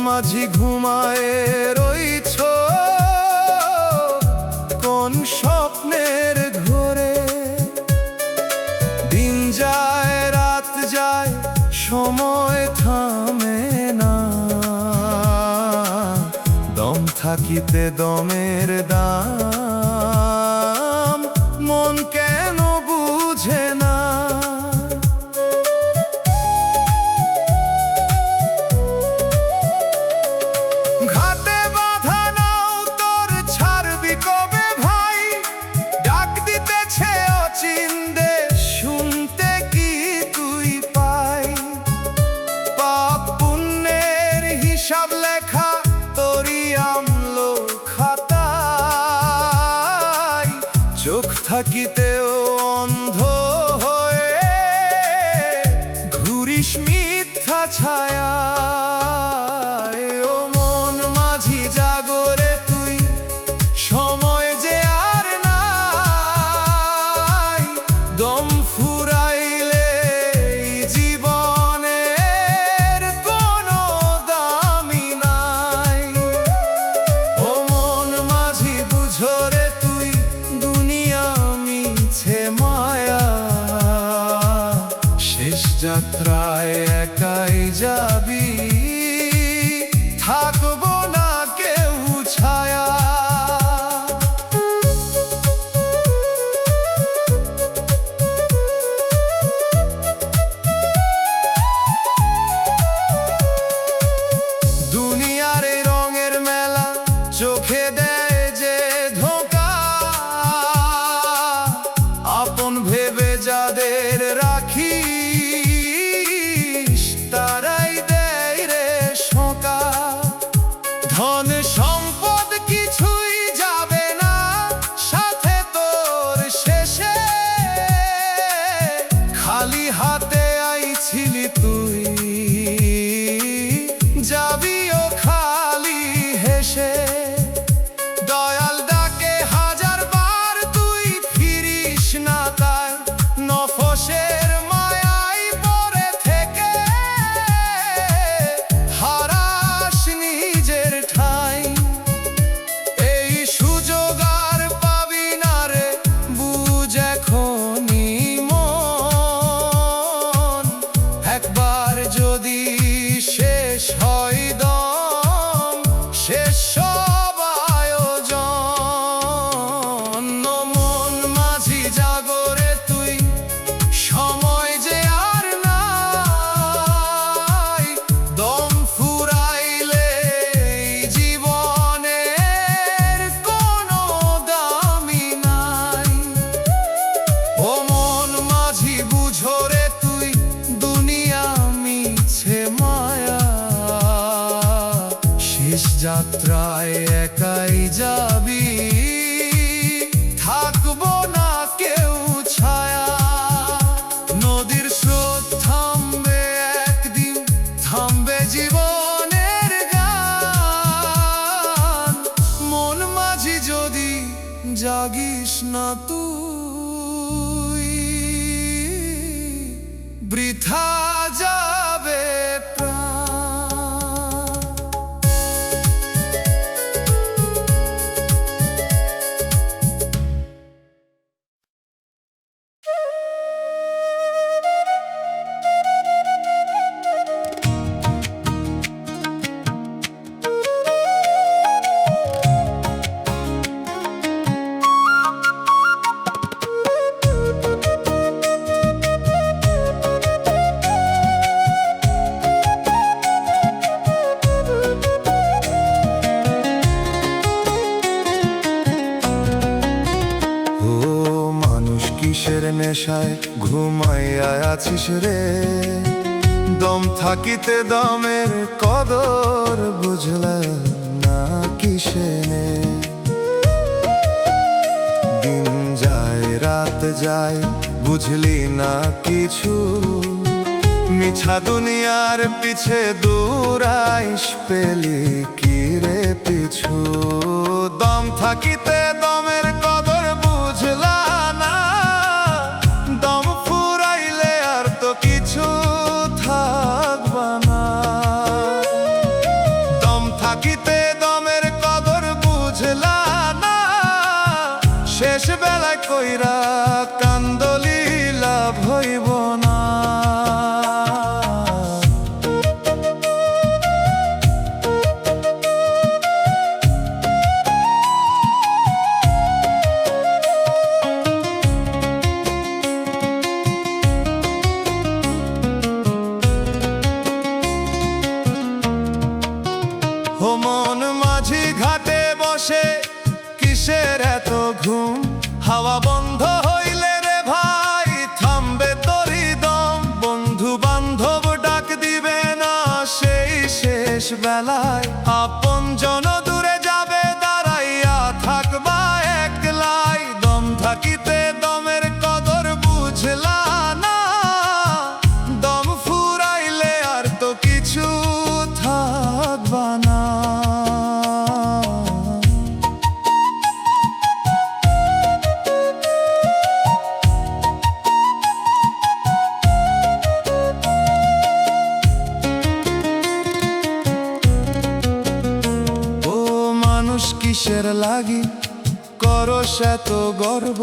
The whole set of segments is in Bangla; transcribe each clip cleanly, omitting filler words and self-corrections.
মাঝি ঘুমায় রইছ কোন স্বপ্নের ঘোরে। দিন যায় রাত যায় সময় থামে না, দম থাকিতে দমের দাম মন কেন বুঝে না। ঘাটে বাঁধা নাও তোর ছাড়বি কবে ভাই, ডাক দিতেছে অচিন্দে শুনতে কি তুই পাই। পাপ পুণ্যের হিসাব লেখা তোরই আমলো খাতায়, চোখ থাকিতেও অন্ধ হয়ে ঘুরিস মিথ্যা ছায়া। ও মন মাঝি জাগরে তুই, সময় যে আর নাই, দম ফুরাইলে জীবনের কোনো দামি নাই। ও মন মাঝি বুঝরে তুই, দুনিয়া মিছে মায়া, শেষ যাত্রায় একাই যাবি, থাকবো না কেউ ছায়া। দুনিয়ার এই রঙের মেলা চোখে দেয় যে ধোঁকা, আপন ভেবে যাদের রাখিস তারাই দেয় রে শোকা। ধন সম্পদ কিছুই যাবে না সাথে তোর শেষে, খালি হাতে আইছিলি তুই, যাবিও খালি হেসে। দয়াল ডাকে হাজার বার তুই ফিরিস না তার নফসের মায়ায় পড়ে থেকে, হারাস নিজের ঠাই। এই সুযোগ আর পাবি না রে, বুঝ এখনি মন, একবার যদি শেষ হয় দম, শেষ সব আয়োজন। মন মাঝি জাগরে তুই, সময় যে আর নাই, দম ফুরাইলে জীবনের কোনো দামি নাই। ও মন মাঝি বুঝরে তুই, দুনিয়া মিছে মায়া, শেষ যাত্রায় একাই যাবি, থাকবো না কেউ ছায়া। নদীর স্রোত থামবে একদিন, থামবে জীবনের গান, মন মাঝি যদি জাগিস না তুই, বৃথা যাবে প্রাণ। কিসের নেশায় ঘুমাইয়া আছিস রে, দম থাকিতে দমের কদর বুঝলা না কিসে নে। দিন যায় রাত যায় বুঝলি না কিছু, মিছা দুনিয়ার পিছে দৌড়াইস পেলি কি রে পিছু। দম থাকিতে দমের কদর বুঝলা না, দম ফুরাইলে আর তো কিছু থাকবা না। শেষ বেলায় আপনজন দূরে যাবে দাঁড়াইয়া থাকবা একলাই। দম থাকিতে দমের কদর বুঝলা না, দম ফুরাইলে আর তো কিছু থাকবা না। কিসের লাগি করস এত গর্ব?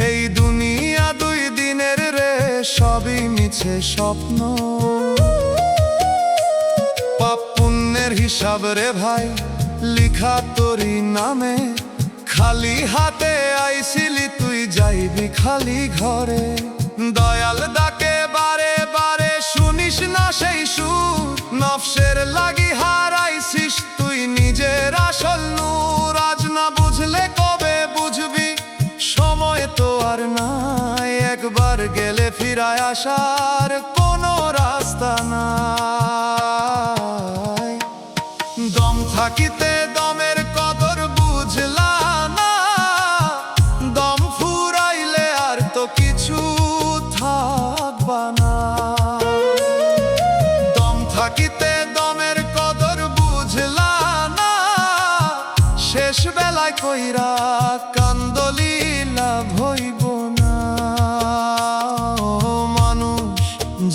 এই দুনিয়া দুই দিনের রে, সবই মিছে স্বপ্ন। পাপ পুণ্যের হিসাব রে ভাই লিখা তোরি নামে, খালি হাতে আইছিলি তুই যাইবি খালি ঘরে। দয়াল ডাকে বারে বারে শুনিস না সেই সুর, নফসের লাগি হারাইছিস তুই নিজের আসল নূর। আজ না বুঝলে কবে বুঝবি, সময় তো আর নাই, একবার গেলে ফিরায় আসার কোনো রাস্তা নাই। দম থাকিতে দমের কদর বুঝলা না, দম ফুরাইলে আর তো কিছু থাকবা না। দম থাকিতে দমের কদর বুঝলা না, শেষ বেলায় কইরা কান্দলি লাভ হইব না। ও মানুষ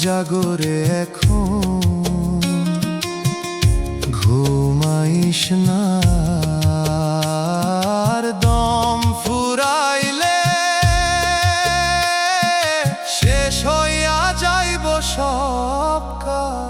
জাগরে এখন, ঘুমাইস না, আর দম ফুরাইলে শেষ হইয়া যাইব সব কার।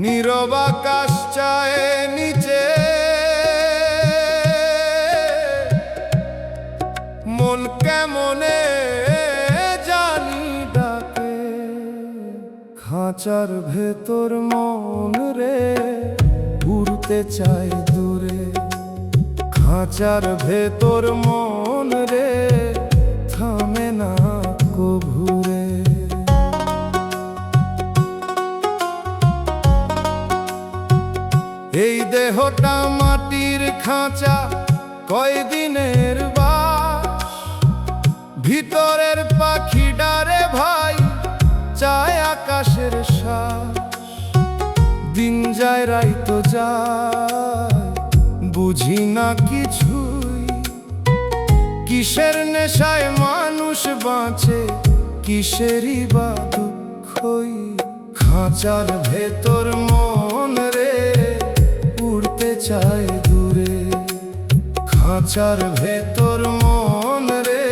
নীরব আকাশ চায় নিচে, মন কেমনে জানি ডাকে। খাঁচার ভেতর মন রে উড়তে চায় দূরে, খাঁচার ভেতর মন রে থামে না কভুরে। এই দেহটা মাটির খাঁচা কয়দিনের বাস, ভিতরের পাখি ডারে ভাই চায় আকাশের শ্বাস। দিন যায় রাইত যায় বুঝি না কিছুই, কিসের নেশায় মানুষ বাঁচে কিসেরই বা দুঃখই। খাঁচার ভেতর মন রে উড়তে চায় দূরে, খাঁচার ভেতর মন রে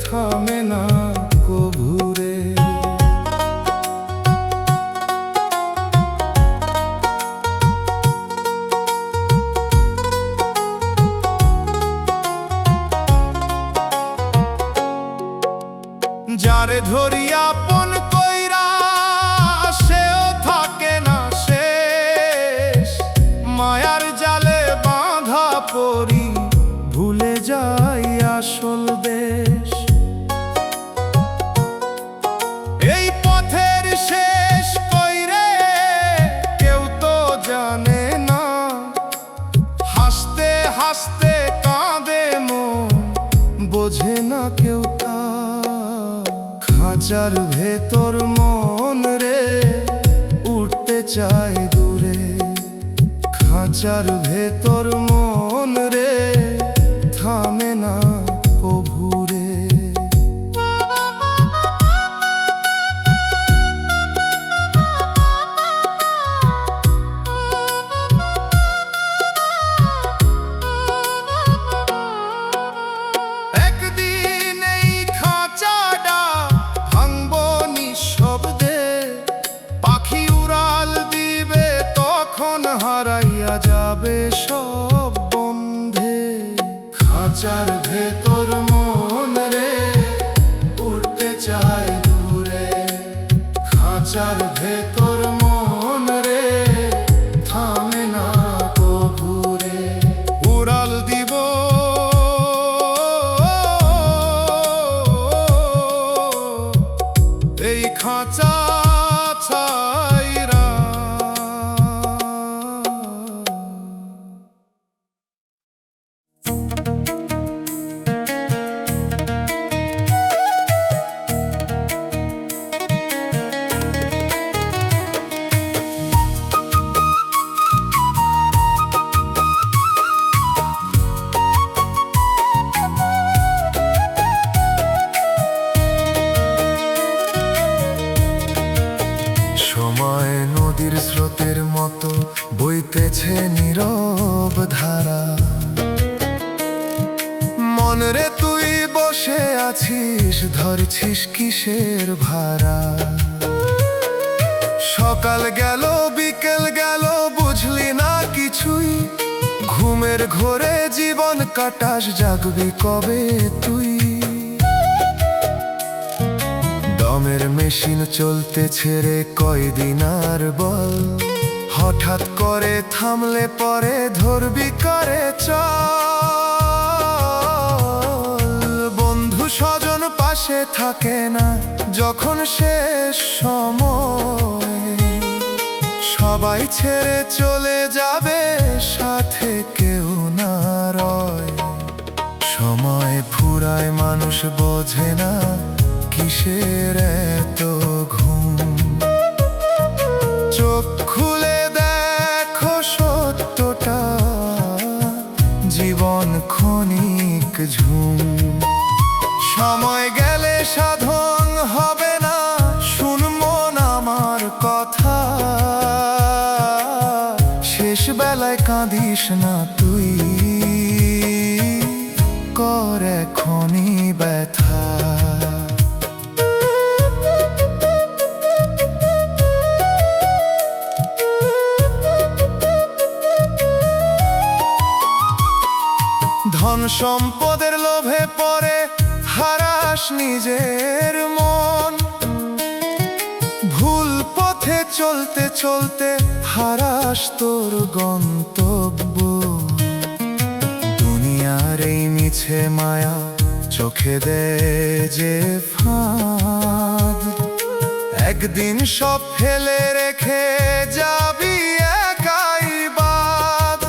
থামে না কভুরে। যারে ধরি আপন কইরা সেও থাকে না শেষ, মায়ার জালে বাঁধা পড়ি ভুলে যাই আসল দেশ। এই পথের শেষ কইরে কেউ তো জানে না, হাসতে হাসতে কাঁদে মন বোঝে না কেউ তা। খাঁচার ভেতর মন রে উঠতে চায় দূরে, খাঁচার ভেতর মন রে থামে না কভুরে। একদিন এই খাঁচাটা ভাঙবো নিঃশব্দে, পাখি উড়াল দিবে তখন হারাইয়া যাবে সব বন্ধে। খাঁচার ভেতর মন রে উড়তে চায় দূরে, খাঁচার ভেতর মন রে নদীর স্রোতের মতো বইতেছে নীরব ধারা। মনরে তুই বসে আছিস, ধরছিস কিসের ভাড়া? সকাল গেল বিকেল গেল, বুঝলি না কিছুই। ঘুমের ঘোরে জীবন কাটাস, জাগবি কবে তুই? দমের মেশিন চলতেছে রে কয়দিন আর বল। হঠাৎ করে থামলে পরে ধরবি করে চল। বন্ধু স্বজন পাশে থাকে না যখন শেষ সময়, সবাই ছেড়ে চলে যাবে, সাথে কেউ না রয়। সময় ফুরায় মানুষ বোঝে না কিসের এত ঘুম। চোখ খুলে দেখো সত্যটা, জীবন ক্ষণিক ঝুম। সময় গেলে সাধন হবে না, শুন মন আমার কথা। শেষ বেলায় কাঁদিস না তুই, কর এখনই ব্যথা। ধন সম্পদের লোভে পড়ে হারাস নিজের মন। ভুল পথে চলতে চলতে হারাস তোর গন্তব্য। দুনিয়ার এই মিছে মায়া চোখে দেয় যে ফাঁদ, একদিন সব ফেলে রেখে যাবি একাই বাদ।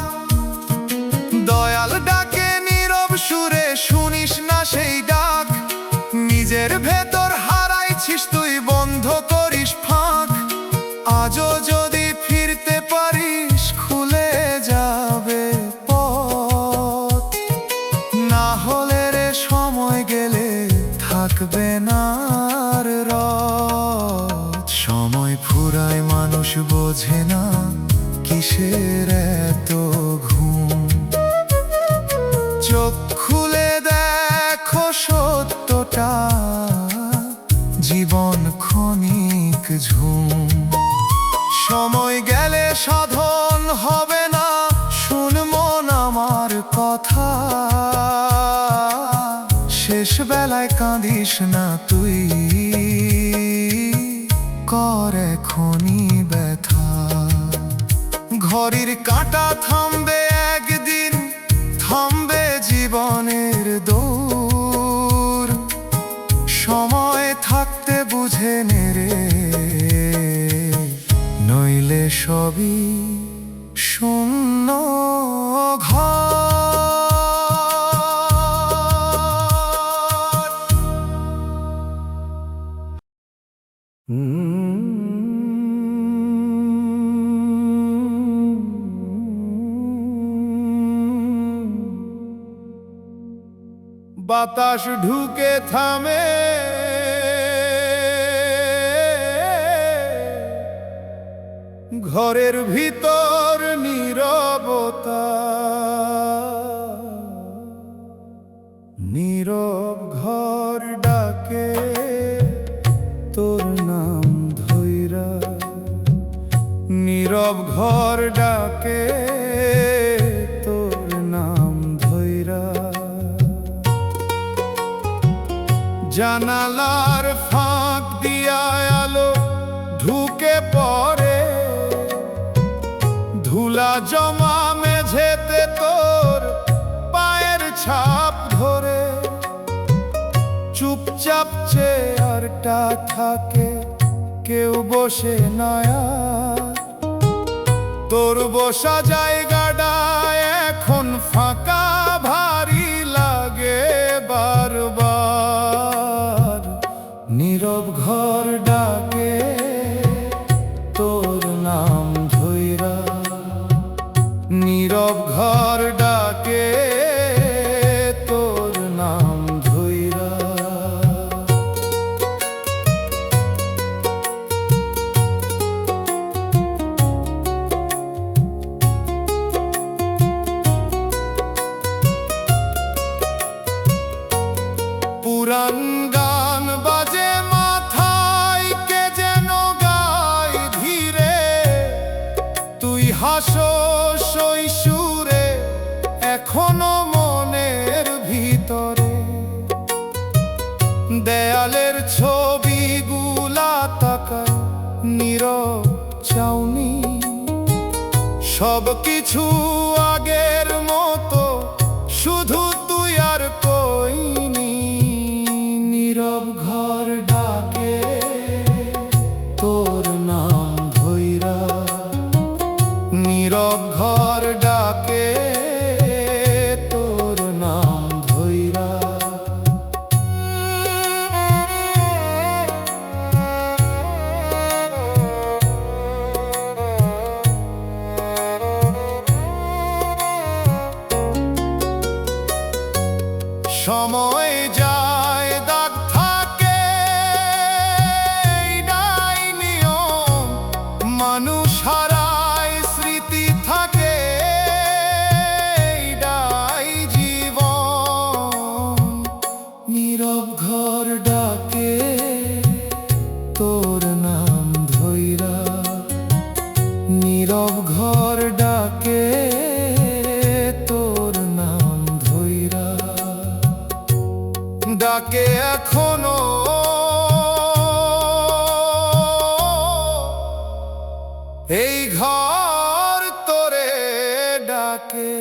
দয়াল ডাকে নীরব সুরে, শুনিস না সেই ডাক। নিজের ভেতর হারাইছিস তুই, বন্ধ করিস ফাঁক। আজও যদি ফিরতে পারিস, খুলে যাবে পথ। না হলে রে সময় গেলে থাকবে না আর রথ। সময় ফুরায় মানুষ বোঝে না কিসের এত ঘুম। চোখ খুলে দেখো সত্যটা, জীবন ক্ষণিক ঝুম। সময় গেলে সাধন হবে না, শুন মন আমার কথা। শেষ বেলায় কাঁদিস না তুই, কর এখনই ব্যথা। ঘড়ির কাঁটা থামবে একদিন, থামবে জীবনের দৌড়। সময় থাকতে বুঝে নে রে, নইলে সবই শূন্য ঘর। বাতাস ঢুকে থামে, ঘরের ভিতর নীরবতা। নীরব ঘর ডাকে তোর নাম ধইরা। নীরব ঘর ডাকে তোর নাম ধইরা। জানালার ফাঁক দিয়া আলো ঢুকে পড়ে। ধুলা জমা মেঝেতে তোর পায়ের ছাপ ধরে। চুপচাপ চেয়ারটা থাকে, কেউ বসে নয়া। তোর বসা জায়গাটা এখন ফাঁকা, ভারী লাগে বারবার। নীরব ঘর ডাকে তোর নাম ধইরা। নীরব ঘর ডাকে তোর নাম ধইরা। হাসো সই সুরে এখনো মনের ভিতরে, দেয়ালের ছবিগুলা তাকায় নীরব চাউনি, সবকিছু আগের মতো শুধু তুই আর কইনি। নীরব ঘর ডাকে তোর নাম ধইরা, নীরব ঘর ডাকে তোর নাম ধইরা। সময় যায় দাগ থাকে এটাই নিয়ম, মানুষ হারায় স্মৃতি থাকে এটাই জীবন। নীরব ঘর ডাকে তোর নাম ধইরা, নীরব ঘর ডাকে তোর নাম ধইরা, ডাকে এখনো এই ঘর তোরে ডাকে।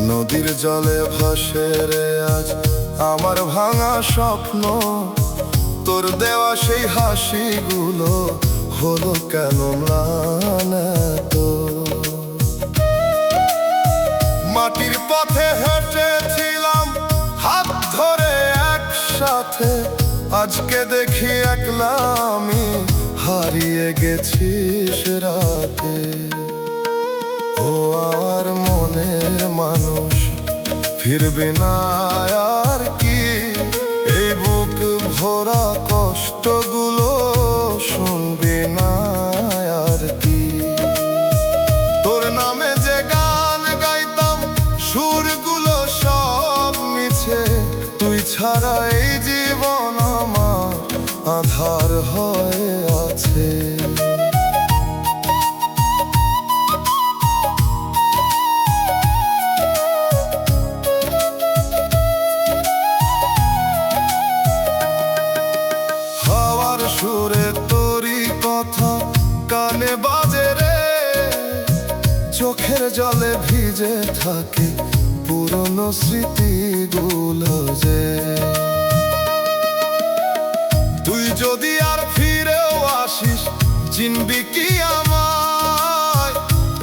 নদীর জলে ভাসে রে আজ আমার ভাঙা স্বপ্ন, তোর দেওয়া সেই হাসিগুলো হলো কেন ম্লান এতো। মাটির পথে হেঁটেছিলাম হাত ধরে একসাথে, আজকে দেখি একলা আমি হারিয়ে গেছিস রাতে। ও আর মনের মানুষ ফিরবে না আর কি, এই বুক ভরা কষ্টগুলো শুনবে না আর কি। তোর নামে যে গান গাইতাম সুরগুলো সব মিছে, তুই ছাড়া এই জীবন আমার আধার হয়ে আছে। সুরে তোরই কথা কানে বাজে রে, চোখের জলে ভিজে থাকে পুরনো স্মৃতিগুলো যে। তুই যদি আর ফিরেও আসিস চিনবি কি আমায়,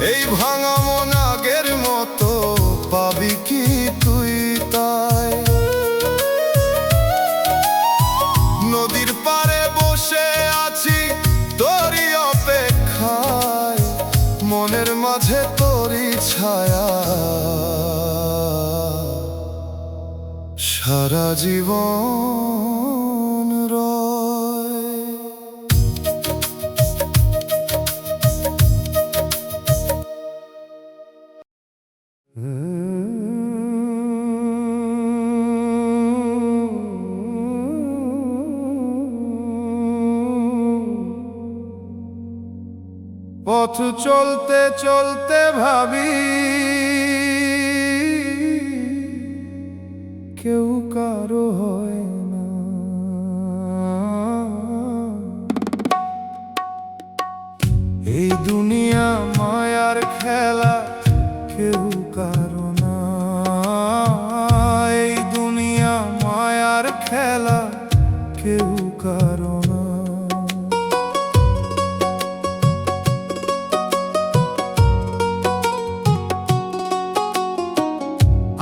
এই ভাঙা মন আগের মতো পাবি কি তুই তাই। নদীর পাড়ে বসে আছি তোরই অপেক্ষায়, মনের মাঝে তোরই ছায়া সারা জীবন রয়। পথ চলতে চলতে ভাবি কেউ কারো হয় না, এই দুনিয়া মায়ার খেলা কেউ কারো না, এই দুনিয়া মায়ার খেলা কেউ কারো না।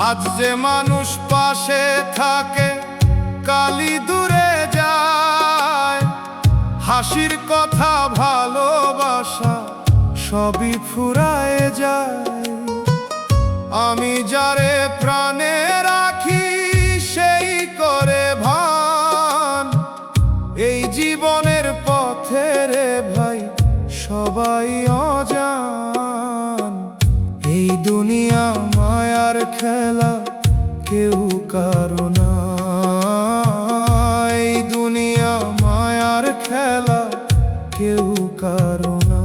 আজ যে মানুষ পাশে থাকে কালি দূরে যায়, হাসির কথা ভালোবাসা সবই ফুরায় যায়। আমি যারে প্রাণে রাখি সেই করে ভান, এই জীবনের পথে রে ভাই সবাই অজান। এই দুনিয়া মায়ার খেলা কেউ কারো না, এই দুনিয়া মায়ার খেলা কেউ কারো না।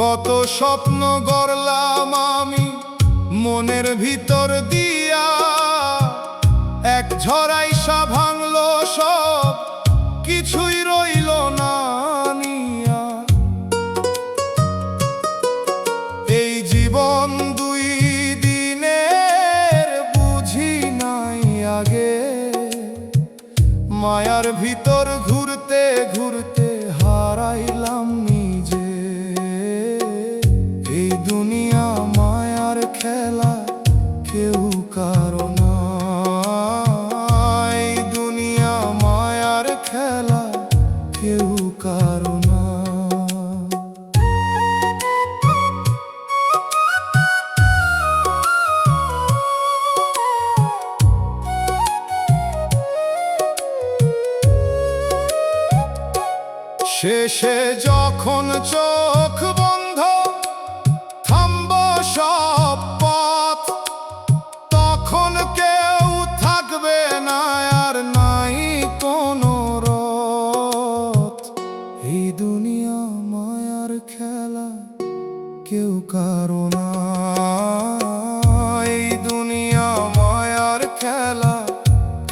কত স্বপ্ন গড়লাম আমি মনের ভিতর দিয়া, এক ঝড়াইসা ভাঙলো সব, কিছুই রইল না নিয়া। এই জীবন দুই দিনের বুঝি নাই আগে, মায়ার ভিতর ঘুরতে ঘুরতে হারাইলাম নিজে। এই দুনিয়া মায়ার খেলা কেউ কারো না, এই দুনিয়া মায়ার খেলা কেউ কারো না। শেষে যখন চোখ বন্ধ থামব সব পথ, তখন কেউ থাকবে না আর নাই কোনো রথ। এই দুনিয়া মায়ার খেলা কেউ কারো না, এই দুনিয়া মায়ার খেলা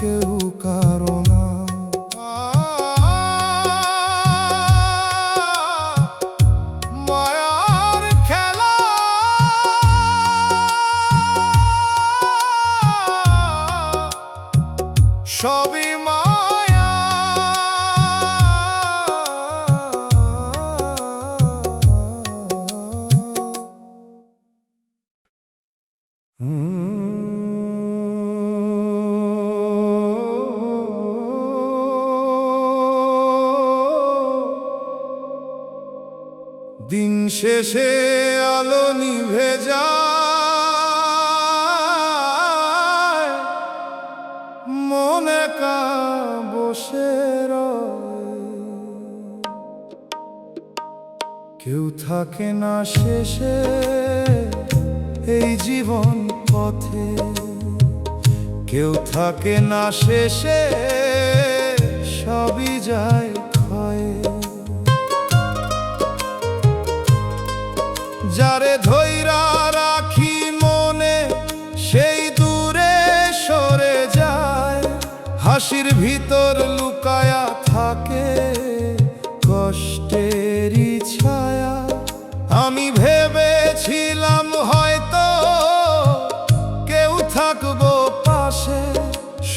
কেউ কারো না। সবই মায়া, দিন শেষে আলো নিভে যায়, মন একা বসে রয়। কেউ থাকে না শেষে এই জীবন পথে, কেউ থাকে না শেষে সবই যায় ক্ষয়ে। যারে ধৈরা রাখি মনে সেই দূরে সরে যায়, হাসির ভিতর লুকায়া থাকে কষ্টেরই ছায়া। আমি ভেবেছিলাম হয়তো কেউ থাকবো পাশে,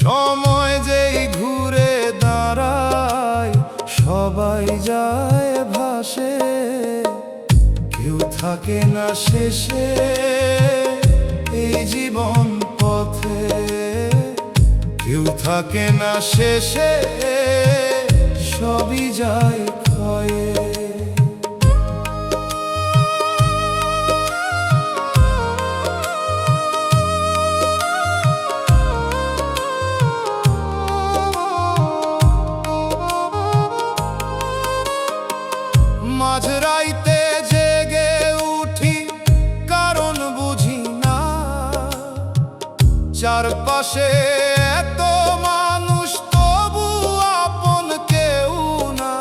সময় যেই ঘুরে দাঁড়ায় সবাই যায় ভাসে। কেউ থাকে না শেষে এই জীবন পথে, কেউ থাকে না শেষে সবই যায় ক্ষয়ে। মাঝরাইতে জেগে উঠি কারণ বুঝি না, চারপাশে এত মানুষ তবু আপন কেউ না।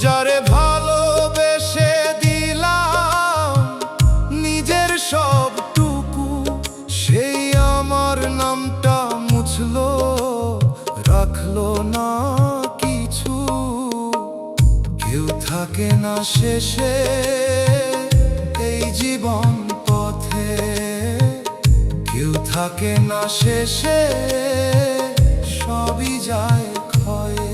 যারে ভালোবেসে দিলাম নিজের সবটুকু, সেই আমার নামটা মুছলো রাখলো না কিছু। কেউ থাকে না শেষে এই জীবন পথে, কেউ থাকে না শেষে, সবই যায় ক্ষয়ে।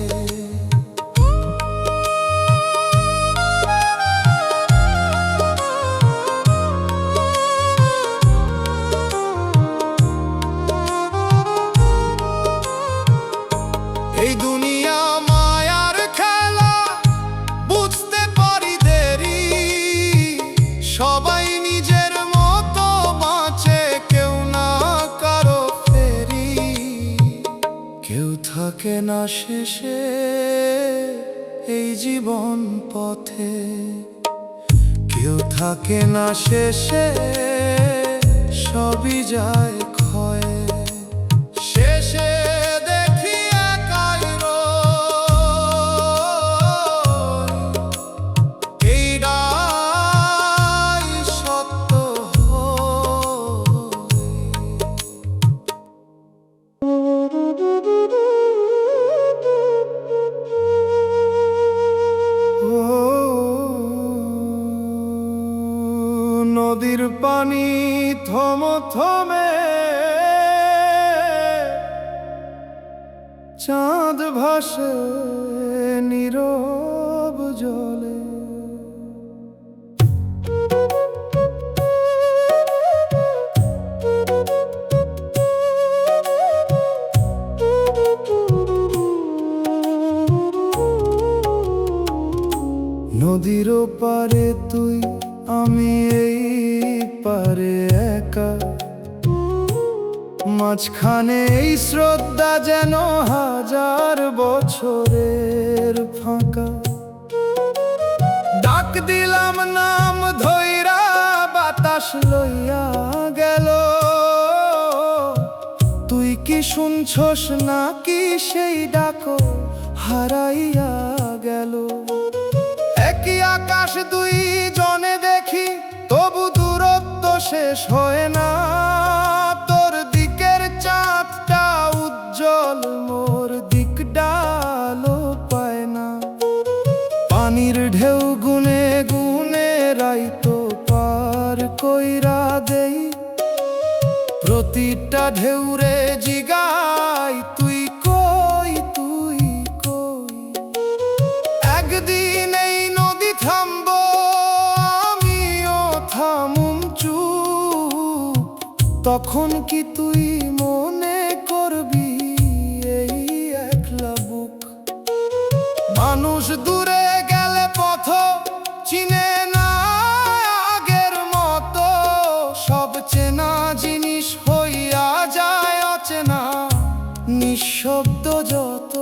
এই দুনিয়া মায়ার খেলা, বুঝতে পারি দেরি। সবাই নিজের মতো বাঁচে, কেউ না কারো ফেরি। কেউ থাকে না শেষে এই জীবন পথে, কেউ থাকে না শেষে, সবই যায় ক্ষয়ে। শেষে দেখি একাই রই, এইটাই সত্য নদীর পানি থমথমে, চাঁদ ভাসে নীরব জলে। নদীর পারে তুই, আমি এই পারে একা। মাঝখানে এই শ্রদ্ধা যেন হাজার বছরের ফাঁকা। ডাক দিলাম নাম ধইরা, বাতাস লইয়া গেল। তুই কি শুনছস নাকি সেই ডাকো হারাইয়া গেল? একই আকাশ দুই জনে দেখি, তবু দূরত্ব শেষ হয় না। তোর দিকের চাঁদটা উজ্জ্বল, মোর দিক ডালো পায় না। পানির ঢেউ গুনে গুনে রাইতো পার কইরা দেই। প্রতিটা ঢেউরে জিগাই, তুই কই, তুই কই। একদিন এই নদী থামবো, আমিও থামুম চুপ। তখন কি তুই মনে করবি এই একলা বুক? মানুষ দূরে গেলে পথ চিনে না আগের মতো। সব চেনা জিনিস হইয়া যায় অচেনা, নিঃশব্দ যত।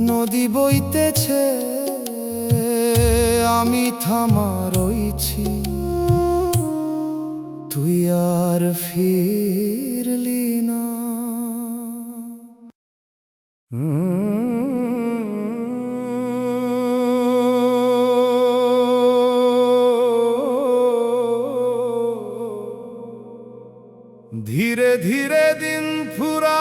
নদী বইতেছে, আমি থামা রইছি। তুই আর ফিরলি না। ধীরে ধীরে দিন ফুরায়,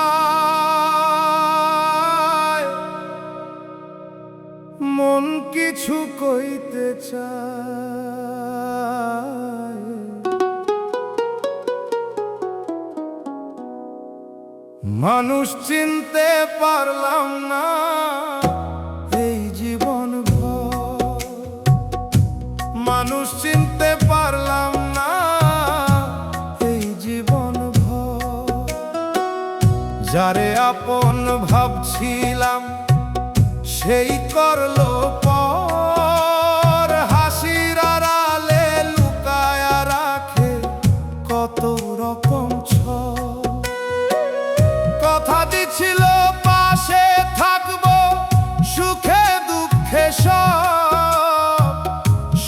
মন কিছু কইতে চায়। মানুষ চিনতে পারলাম না এই জীবন ভর। মানুষ চিনতে পারলাম না এই জীবন ভর। যারে আপন ভাবছিলাম সেই করলো পর। হাসির আড়ালে লুকায়া রাখে কত রকম ছল। কথা দিছিল পাশে থাকবো, সুখে দুঃখে সব।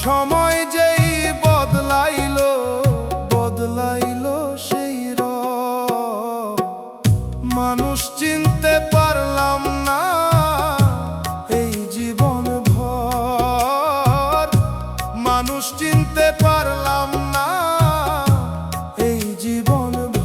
সময় যেই বদলাইলো, বদলাইলো সেই রব। মানুষ চিনতে পারলাম না এই জীবন ভর। মানুষ চিনতে পারলাম না এই জীবন ভর।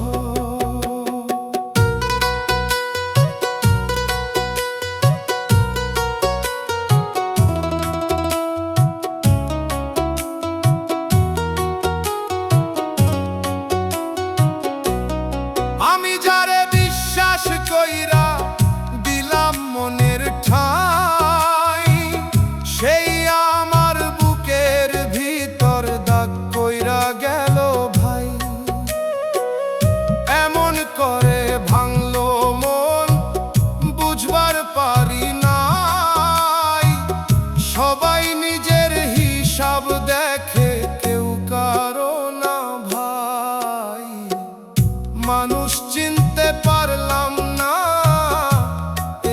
মানুষ চিনতে পারলাম না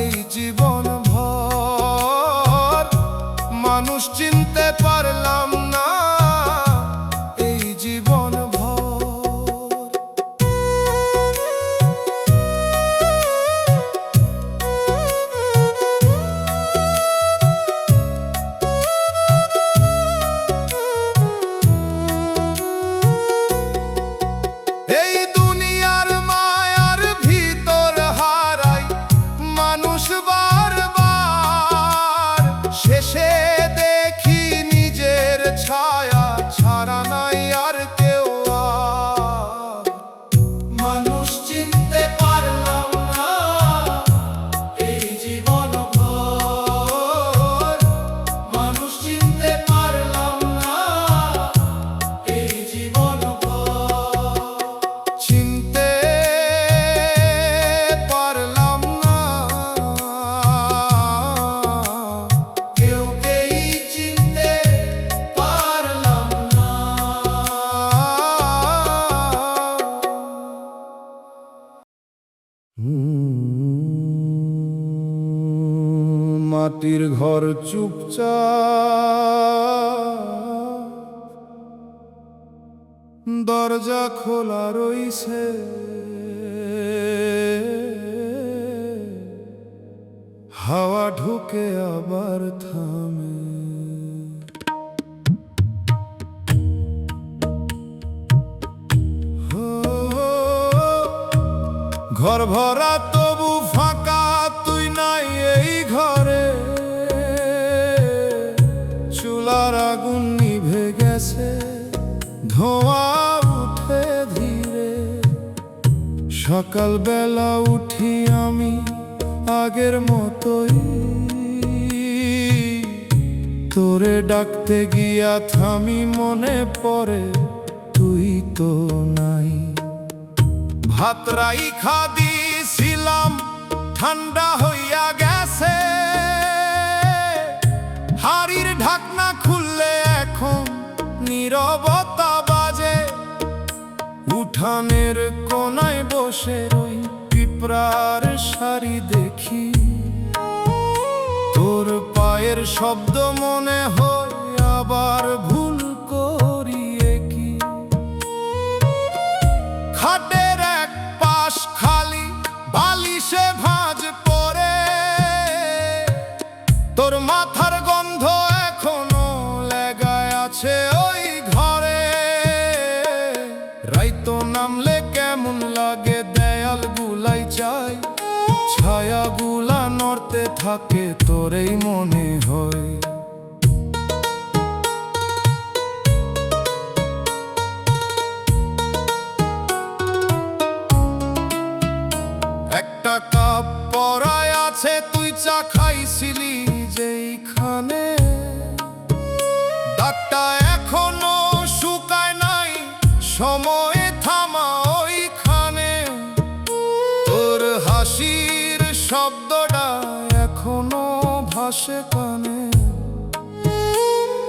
এই জীবন ভর, মানুষ চিনতে পারলাম না এই জীবন ভর। এই দুনিয়ার মায়ার ভিতর হারাই মানুষ বারবার, শেষে দেখি নিজের ছায়া ছাড়া নাই আর কেউ আর। মানুষ চিনতে পারলাম না এই জীবন ভর, মানুষ চিনতে পারলাম না এই জীবন ভর। চিনতে পারলাম না কেউকেই চিনতে পারলাম না। মাটির ঘর চুপচাপ, দরজা খোলা রইছে, হাওয়া ঢুকে আবার থামে। ঘর ভরা তবু ফাঁকা, তুই নাই এই ঘরে। চুলার আগুন নিভে গেছে, ধোঁয়া উঠে ধীরে। সকালবেলা উঠি আমি আগের মতোই, তোরে ডাকতে গিয়া থামি, মনে পড়ে তুই তো নাই। ভাত রাইখা দিছিলাম ঠান্ডা হইয়া গেছে, হাড়ির ঢাকনা খুললে এখন নীরবতা বাজে। উঠানের কোনায় বসে রই, পিঁপড়ার সারি দেখি, তোর পায়ের শব্দ মনে হয় আবার ভুল করিয়ে কি। খাটের এক পাশ খালি, বালিশে ভাঁজ পড়ে, তোর মাথার গন্ধ এখনো লেগায় আছে ওই ঘরে। রাইতো নামলে কেমন লাগে, দেয়াল গুলাই চাই, ছায়া গুলা নড়তে থাকে, তোরেই মনে হয়। একটা কাপ পরায় আছে, তুই চা খাইছিলি যেইখানে, দাগটা এখনো শুকায় নাই, সময় থামা ওইখানে। তোর হাসির শব্দটা এখনো ভাসে কানে,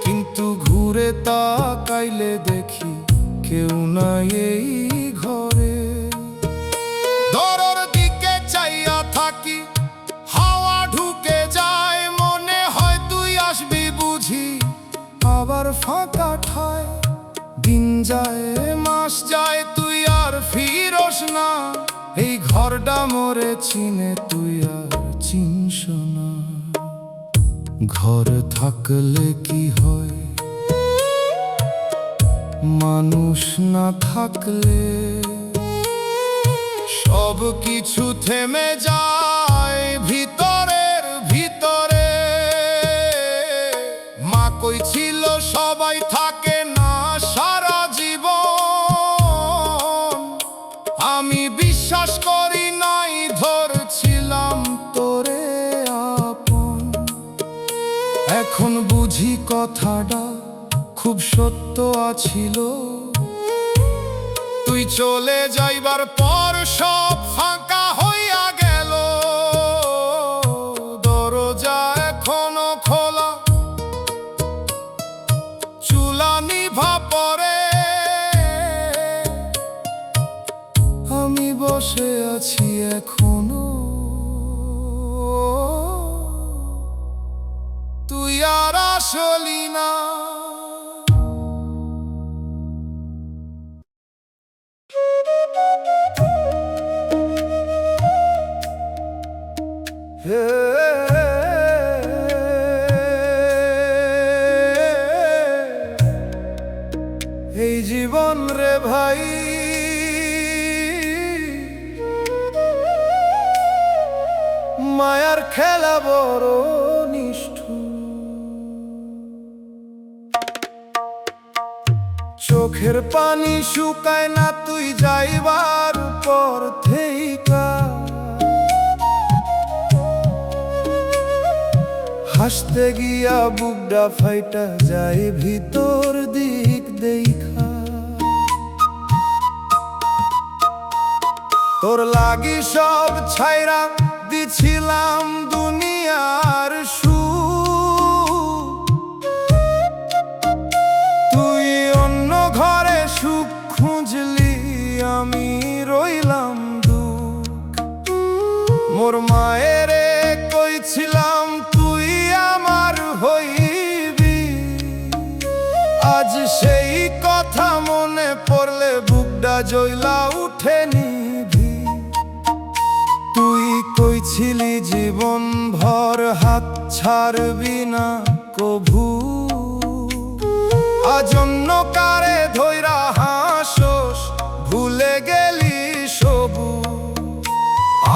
কিন্তু ঘুরে তাকাইলে দেখি কেউ নাই এই ঘরে। দরর দিকে চাইয়া থাকি, হাওয়া ঢুকে যায়, মনে হয় তুই আসবি বুঝি, আবার ফাঁকা ঠায়। দিন যায় মাস যায়, তুই আর ফিরোস না, এই ঘরটা মোরে চিনে, তুই আর চিনস না। ঘর থাকলে কি হয়, মানুষ না থাকলে সব কিছু থেমে যায় ভিতরের ভিতরে। মা কই ছিল সবাই থাকে না সারা জীবন, আমি বিশ্বাস করি নাই, ধরছিলাম তোরে আপন। এখন বুঝি কথাটা খুব সত্য আছিল, তুই চলে যাইবার পর সব ফাঁকা হইয়া গেল। দরজা এখনো খোলা, চুলা নিভা পড়ে, আমি বসে আছি এখনো, তুই আর আসলি না। এই জীবন রে ভাই, মায়ার খেলা বড় নিষ্ঠুর। চোখের পানি শুকায় না তুই যাইবার পর থেইকা, হাসতে গিয়া বুকডা ফাইটা যায় ভিতর দিক দেখা। তোর লাগি সব ছাইরা দিছিলাম দুনিয়ার সুখ, তুই অন্য ঘরে সুখ খুঁজলি, আমি রইলাম দুঃখ। মোর মায়েরে কইছিলাম তুই আমার হইবি, আজ সেই কথা মনে পড়লে বুকডা জ্বলা উঠে নিভি। তুই কইছিলি জীবন ভর হাত ছাড়বি না কভু, আজ অন্য কারে ধইরা হাসোস, ভুলে গেলি সবু।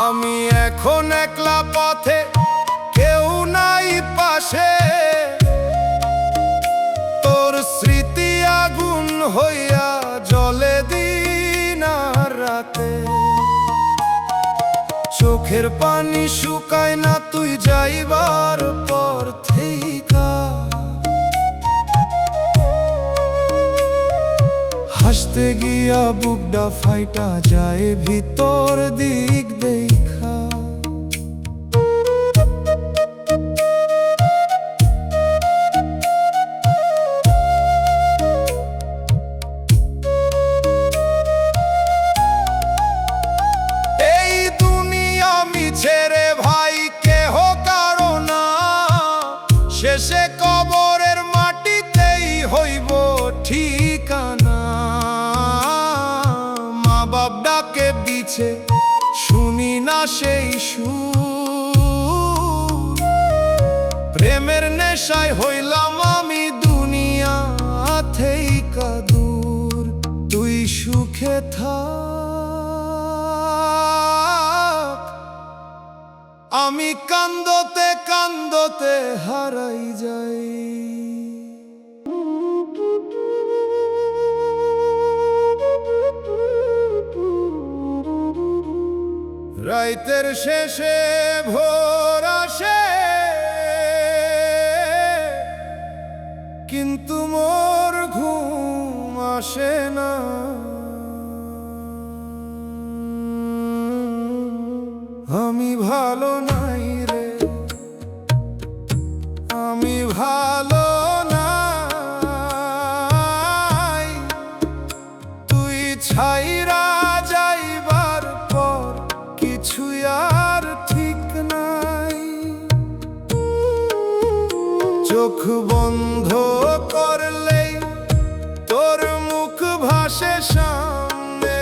আমি এখন একলা পথে, কেউ নাই পাশে, তোর স্মৃতি আগুন হইয়া জ্বলে দিন আর রাতে। চোখের পানি শুকায় না তুই যাইবার পর থেইকা, হাসতে গিয়া বুকডা ফাইটা যায় ভিতর দিক দেখা। ছেড়ে ভাই কেহ কারো না, শেষে কবরের মাটিতেই হইব ঠিকানা। মা বাপ ডাকে দিছে শুনি না সেই সুর, প্রেমের নেশায় হইলাম আমি দুনিয়া থেইকা দূর। তুই সুখে থাক, আমি কান্দতে কান্দতে হারাই যাই। রাইতের শেষে ভোর আসে, কিন্তু মোর ঘুম আসে না। আমি ভালো নাই রে, আমি ভালো নাই, তুই ছাইরা যাইবার পর কিছু আর ঠিক নাই। চোখ বন্ধ করলেই তোর মুখ ভাসে সামনে,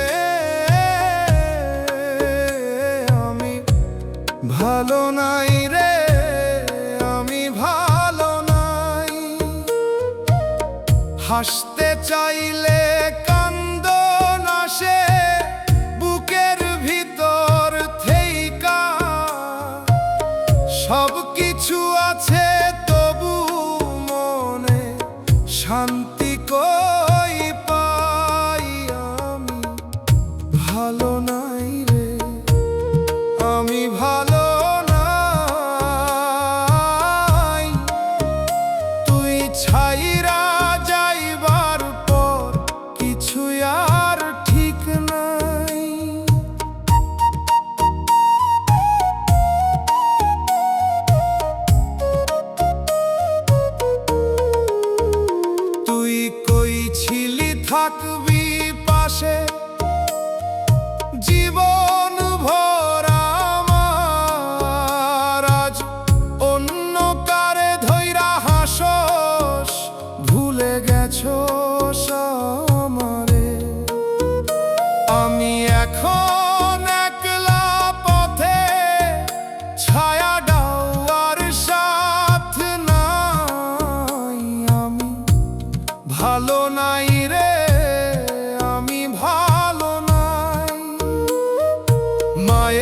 আমি ভালো নাই রে, আমি ভালো নাই। হাসতে চাইলে কান্দন আসে বুকের ভিতর থেইকা, সব কিছু আছে তবু মনে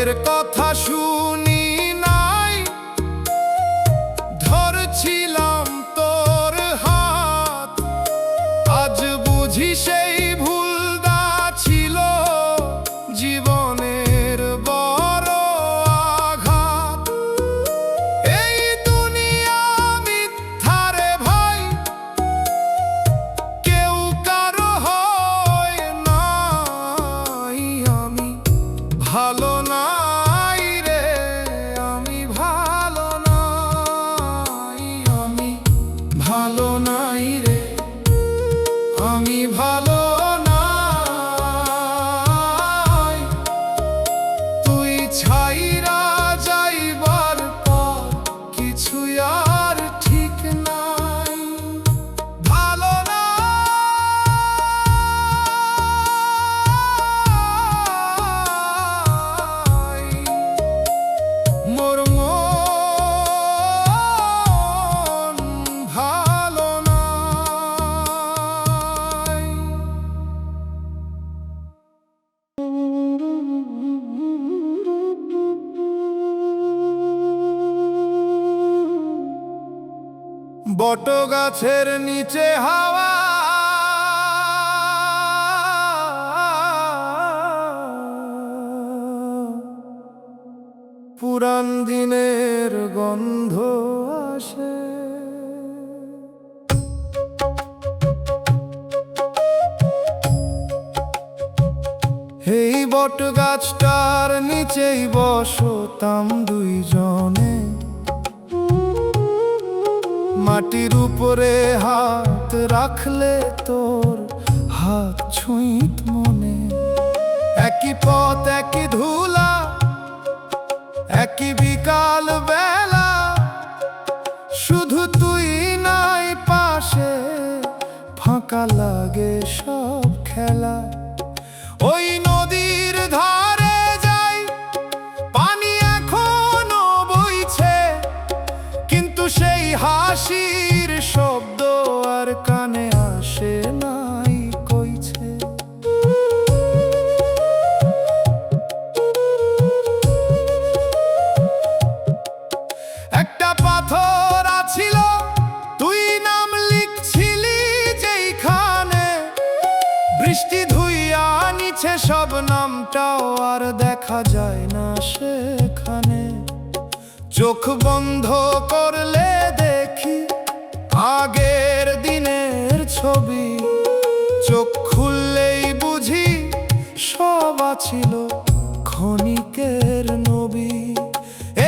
তোদের কথা শুনি নাই, ধরছিলাম তোর হাত, আজ বুঝি সেই ভুলটা ছিল জীবনের বড় আঘাত। এই দুনিয়া মিথ্যারে ভাই, কেউ কারো হয় নাই। আমি ভালো নাই রে, আমি ভালো নাই, আমি ভালো নাই রে, আমি ভালো নাই। তুই ছাইরা যাইবার পর কিছু আর ঠিক নাই। ভালো নাই মোর মন, ভালো নাই। বট গাছের নিচে হাওয়া, পুরান দিনের গন্ধ আসে। এই বট গাছটার নিচেই বসতাম দুইজনে, মাটির উপরে হাত রাখলে তোর হাত ছুঁইত মনে। একই পথ একই ধুলা, একই বিকাল বেলা, শুধু তুই নাই পাশে, ফাঁকা লাগে সব খেলা। ওই নদীর ধারে যাই, পানি এখনো বইছে, কিন্তু সেই হাসির শব্দ আর কানে আসে নাই কইছে। একটা পাথর আছিল, তুই নাম লিখছিলি যেইখানে, বৃষ্টি ধুইয়া নিছে সব, নামটাও আর দেখা যায় না সেখানে। চোখ বন্ধ করলে দেখি আগের দিনের ছবি, চোখ খুললেই বুঝি সব আছিল ক্ষণিকের নবী।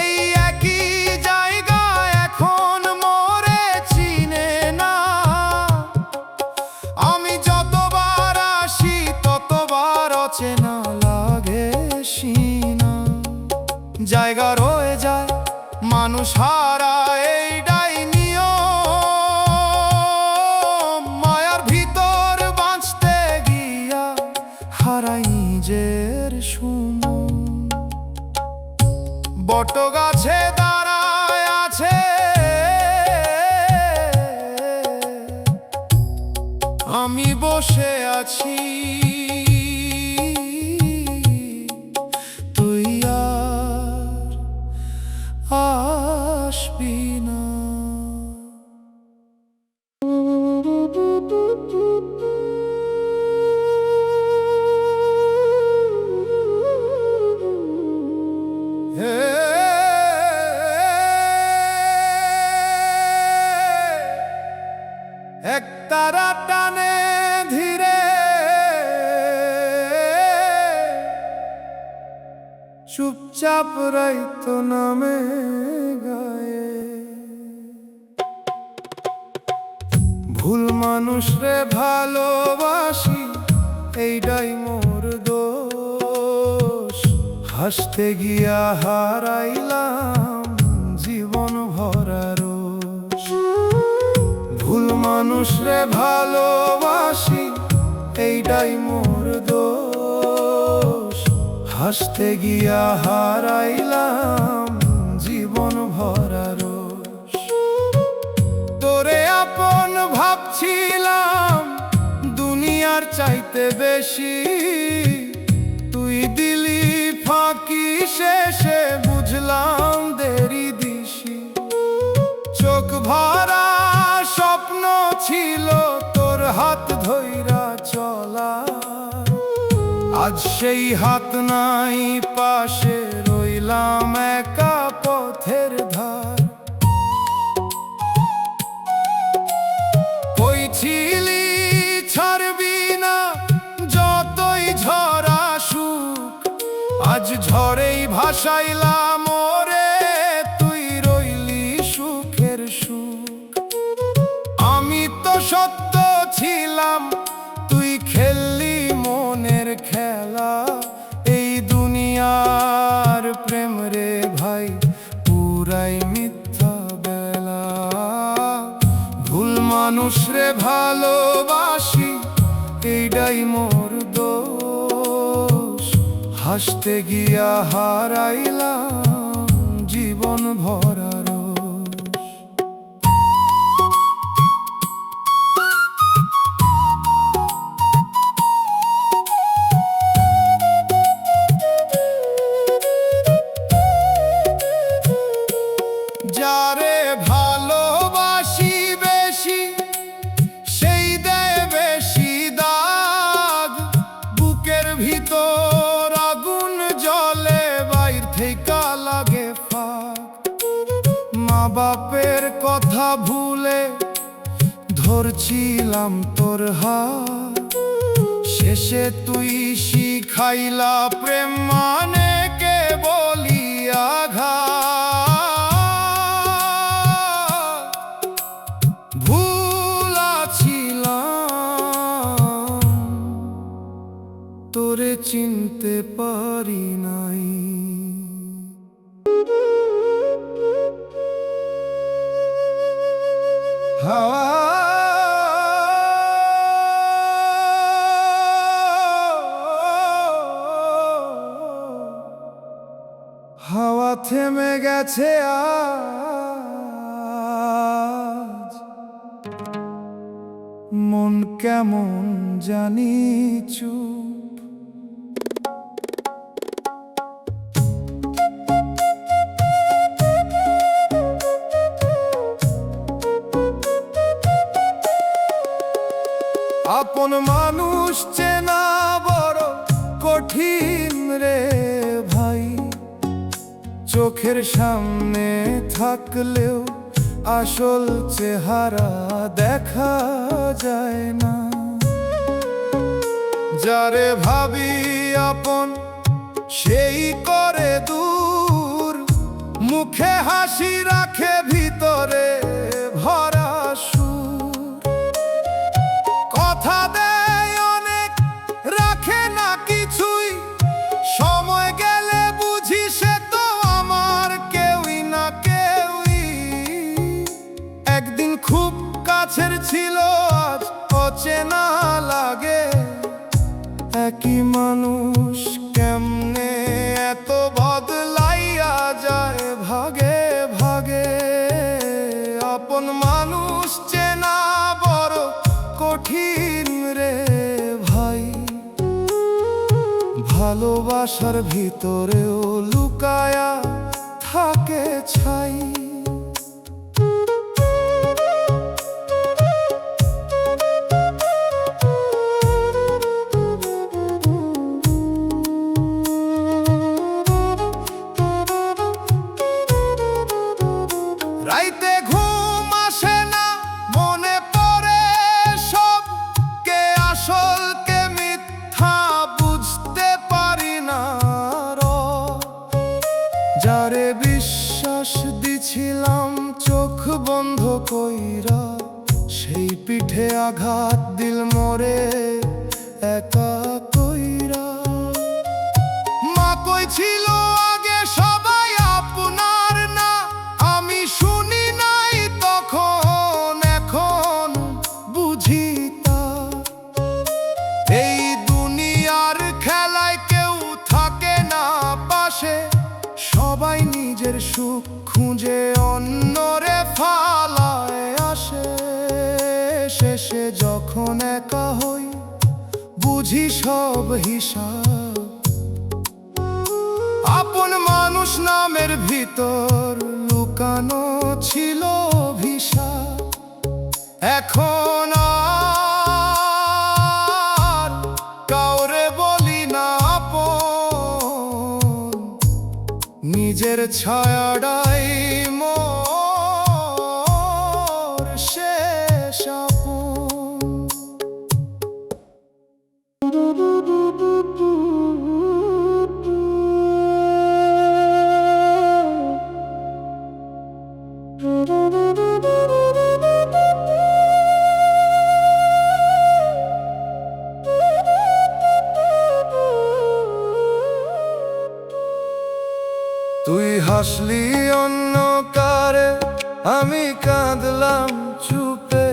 এই একই জায়গা এখন মোরে চিনে না, আমি যতবার আসি ততবার অচেনা লাগে সিনা। জায়গা রয়ে যায়, মানুষ হারায়, এইটাই নিয়ম। মায়ার ভিতর বাঁচতে গিয়া হারাই নিজের সুমন। বট গাছে দাঁড়ায় আছে, আমি বসে আছি, তুই আর আসবি না। এক তারা টানে ধীরে, চুপচাপ রাইতো নামে গায়ে। ভুল মানুষ রে ভালোবাসি, এইটাই মোর দোষ। হাসতে গিয়া হারাইলাম জীবন ভরা রোষ। ভুল মানুষ রে ভালোবাসি, এইটাই মোর দোষ। হাসতে গিয়া হারাইলাম জীবন ভরা রোষ। তোরে আপন ভাবছিলাম দুনিয়ার চাইতে বেশি, তুই দিলি ফাঁকি সে আজ সেই হাত নাই পাশে, রইলাম একা পথের ধার। কই ছিলি ছাড়বি না যতই ঝড় আসুক, আজ ঝড়েই ভাসাইলাম ওরে, তুই রইলি সুখের সুখ। আমি তো সত্য ছিলাম, তুই খেললি মনের খেলা। এই দুনিয়ার প্রেম রে ভাই পুরাই মিথ্যা বেলা। ভুল মানুষ রে ভালোবাসি, এইটাই মোর দোষ। হাসতে গিয়া হারাইলাম জীবন ভরা রোষ। যারে ভালোবাসি বেশি, সেই দেয় বেশি দাগ। বুকের ভিতর আগুন জ্বলে, বাইর থেকে লাগে ফাঁক। মা বাপের কথা ভুলে ধরছিলাম তোর হাত, শেষে তুই শিখাইলা প্রেম মানে কে বলি আঘাত। ভুলা ছিলাম, তোরে চিনতে পারি নাই। হাওয়া থেমে গেছে আজ, মন কেমন জানি চুপ। আপন মানুষ চেনা বড় কঠিন রে ভাই। চোখের সামনে থাকলেও আসল চেহারা দেখা যায় না। যারে ভাবি আপন সেই করে দূর, মুখে হাসি রাখে ভিতরে ভরা সুর। কথা দেয় অনেক রাখে না কিছুই, সময় গেলে বুঝি সে তো আমার কেউই না কেউই। একদিন খুব কাছের ছিল আজ অচেনা লাগে। একই মানুষ কেমনে এত বদলাইয়া যায় ভাগে ভাগে। আপন মানুষ চেনা বড় কঠিন রে ভাই। ভালোবাসার ভিতরেও লুকায়া থাকে ছাই। রাইতে ঘুম আসে না, মনে পড়ে সব। কে আসল কে মিথ্যা বুঝতে পারি না। যারে বিশ্বাস দিছিলাম চোখ বন্ধ কইরা, সেই পিঠে আঘাত দিল মোরে একা কইরা। মা কইছিল আগে সবাই আপনার না, আমি শুনি নাই তখন, এখন বুঝি তা। এই দুনিয়ার খেলায় কেউ থাকে না পাশে, সবাই নিজের সুখ খুঁজে অন্যরে ফালায় আসে। শেষে যখন একা হই বুঝি সব হিসাব। আপন মানুষ নামের ভিতর লুকানো ছিল অভিশাপ। এখন আর কাউরে বলি না। নিজের ছায়াটাই মোর শেষ আপন। তুই হাসলি অন্য কারে, আমি কাঁদলাম চুপে,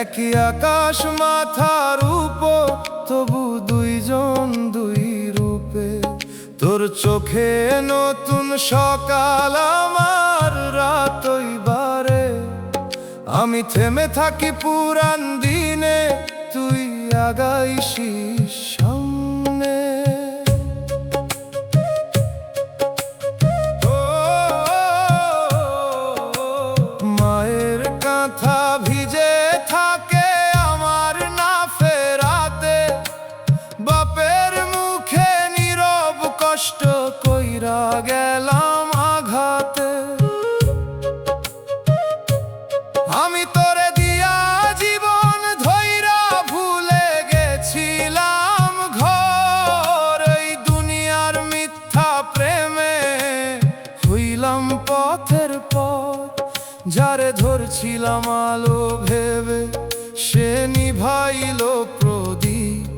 একই আকাশ মাথার উপর, তবু দুইজন দুই রূপে। তোর চোখে নতুন সকাল, আমার রাতই বারে, আমি থেমে থাকি পুরান দিনে, তুই আগাইছিস সামনে। মায়ের কাঁথা ভিজে থাকে আমার না ফেরাতে, বাপের মুখে নীরব কষ্ট কইরা গেলাম আঘাতে। আমি তোরে দিয়া জীবন ধইরা ভুলে গেছিলাম ঘর, এই দুনিয়ার মিথ্যা প্রেমে হইলাম পথের পর। যারে ধরছিলাম আলো ভেবে, সে নিভাইল প্রদীপ,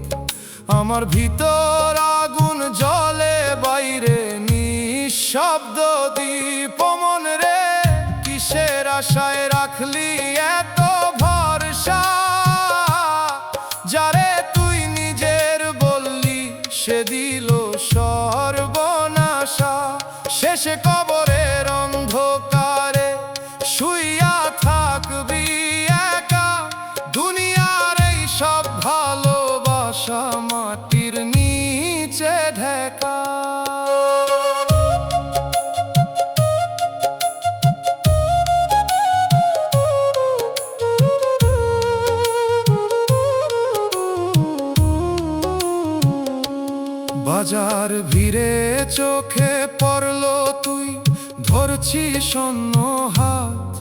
আমার ভিতর আগুন জ্বলে, বাইরে নিঃশব্দ দ্বীপ। মন রে কিসের আশায় রাখলি এত ভরসা, যারে তুই নিজের বললি সে দিল সর্বনাশা। শেষে কবরের অন্ধকারে শুইয়া থাকবি একা, দুনিয়ার এই সব ভালোবাসা মাটির নিচে ঢেকা। বাজার ভিড়ে চোখে পড়লো তুই ধরছিস অন্য হাত,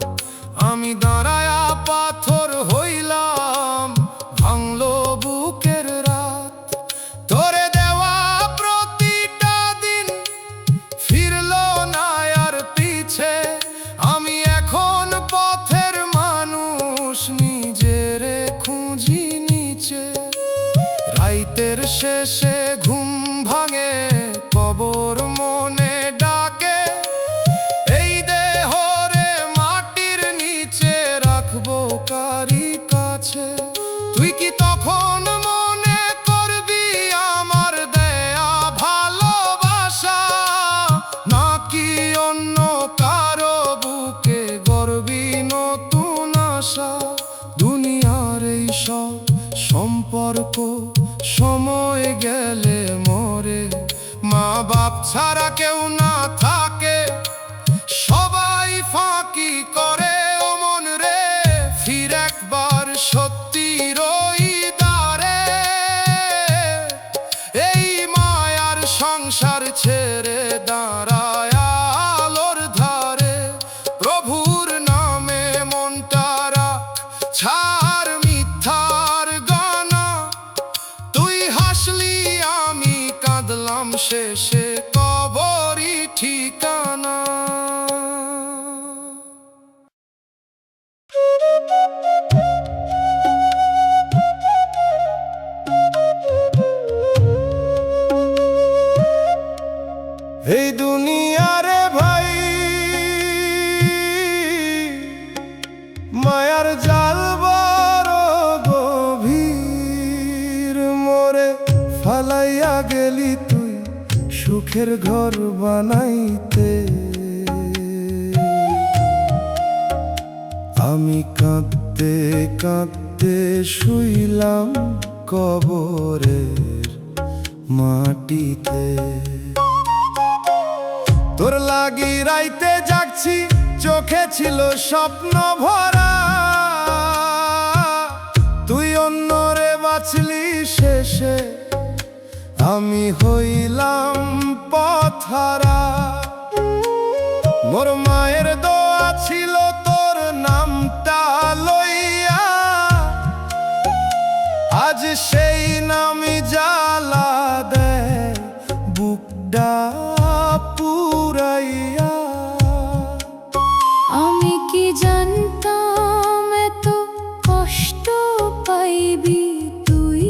আমি দাঁড়ায়া পাথর হইলাম, ভাঙলো বুকের রাত। তোরে দেওয়া প্রতিটা দিন ফিরলো না আর পিছে, আমি এখন পথের মানুষ, নিজেরে খুঁজি নিচে। রাইতের শেষে ঘুম ভাঙে, কবর মনে ডাকে, এই দেহরে মাটির নিচে রাখবো কারি কাছে। তুই কি তখন মনে করবি আমার দেয়া ভালোবাসা, নাকি অন্য কারো বুকে গড়বি নতুন আশা? দুনিয়ার এই সব সম্পর্ক সময় গেলে মরে, মা বাপ ছাড়া কেউ না থাকে, সবাই ফাঁকি করে। ও মন রে ফির একবার সত্যির ওই দ্বারে, এই মায়ার সংসার ছেড়ে দাঁড়ায় আলোর ধারে। প্রভুর নামে মনটা রাখ, ছাড় মিথ্যার গানা, তুই হাসলি আমি কাঁদলাম, শেষে কবরই ঠিকানা। এই দুনিয়ারে ভাই মায়ার জাল বড় গভীর, মোরে ফালাইয়া গেলি তুই সুখের ঘর বানাইতে। আমি কাঁদতে কাঁদতে শুইলাম কবরের মাটিতে। তোর লাগি রাইতে জাগছি, চোখে ছিল স্বপ্ন ভরা, তুই অন্যরে বাঁচলি শেষে, আমি হইলাম পথহারা। মোর মায়ের দোয়া ছিল তোর নামটা লইয়া, আজ সেই নামই জ্বালা দেয় বুকটা পুরাইয়া। আমি কি জানতাম এত কষ্ট পাইবি তুই,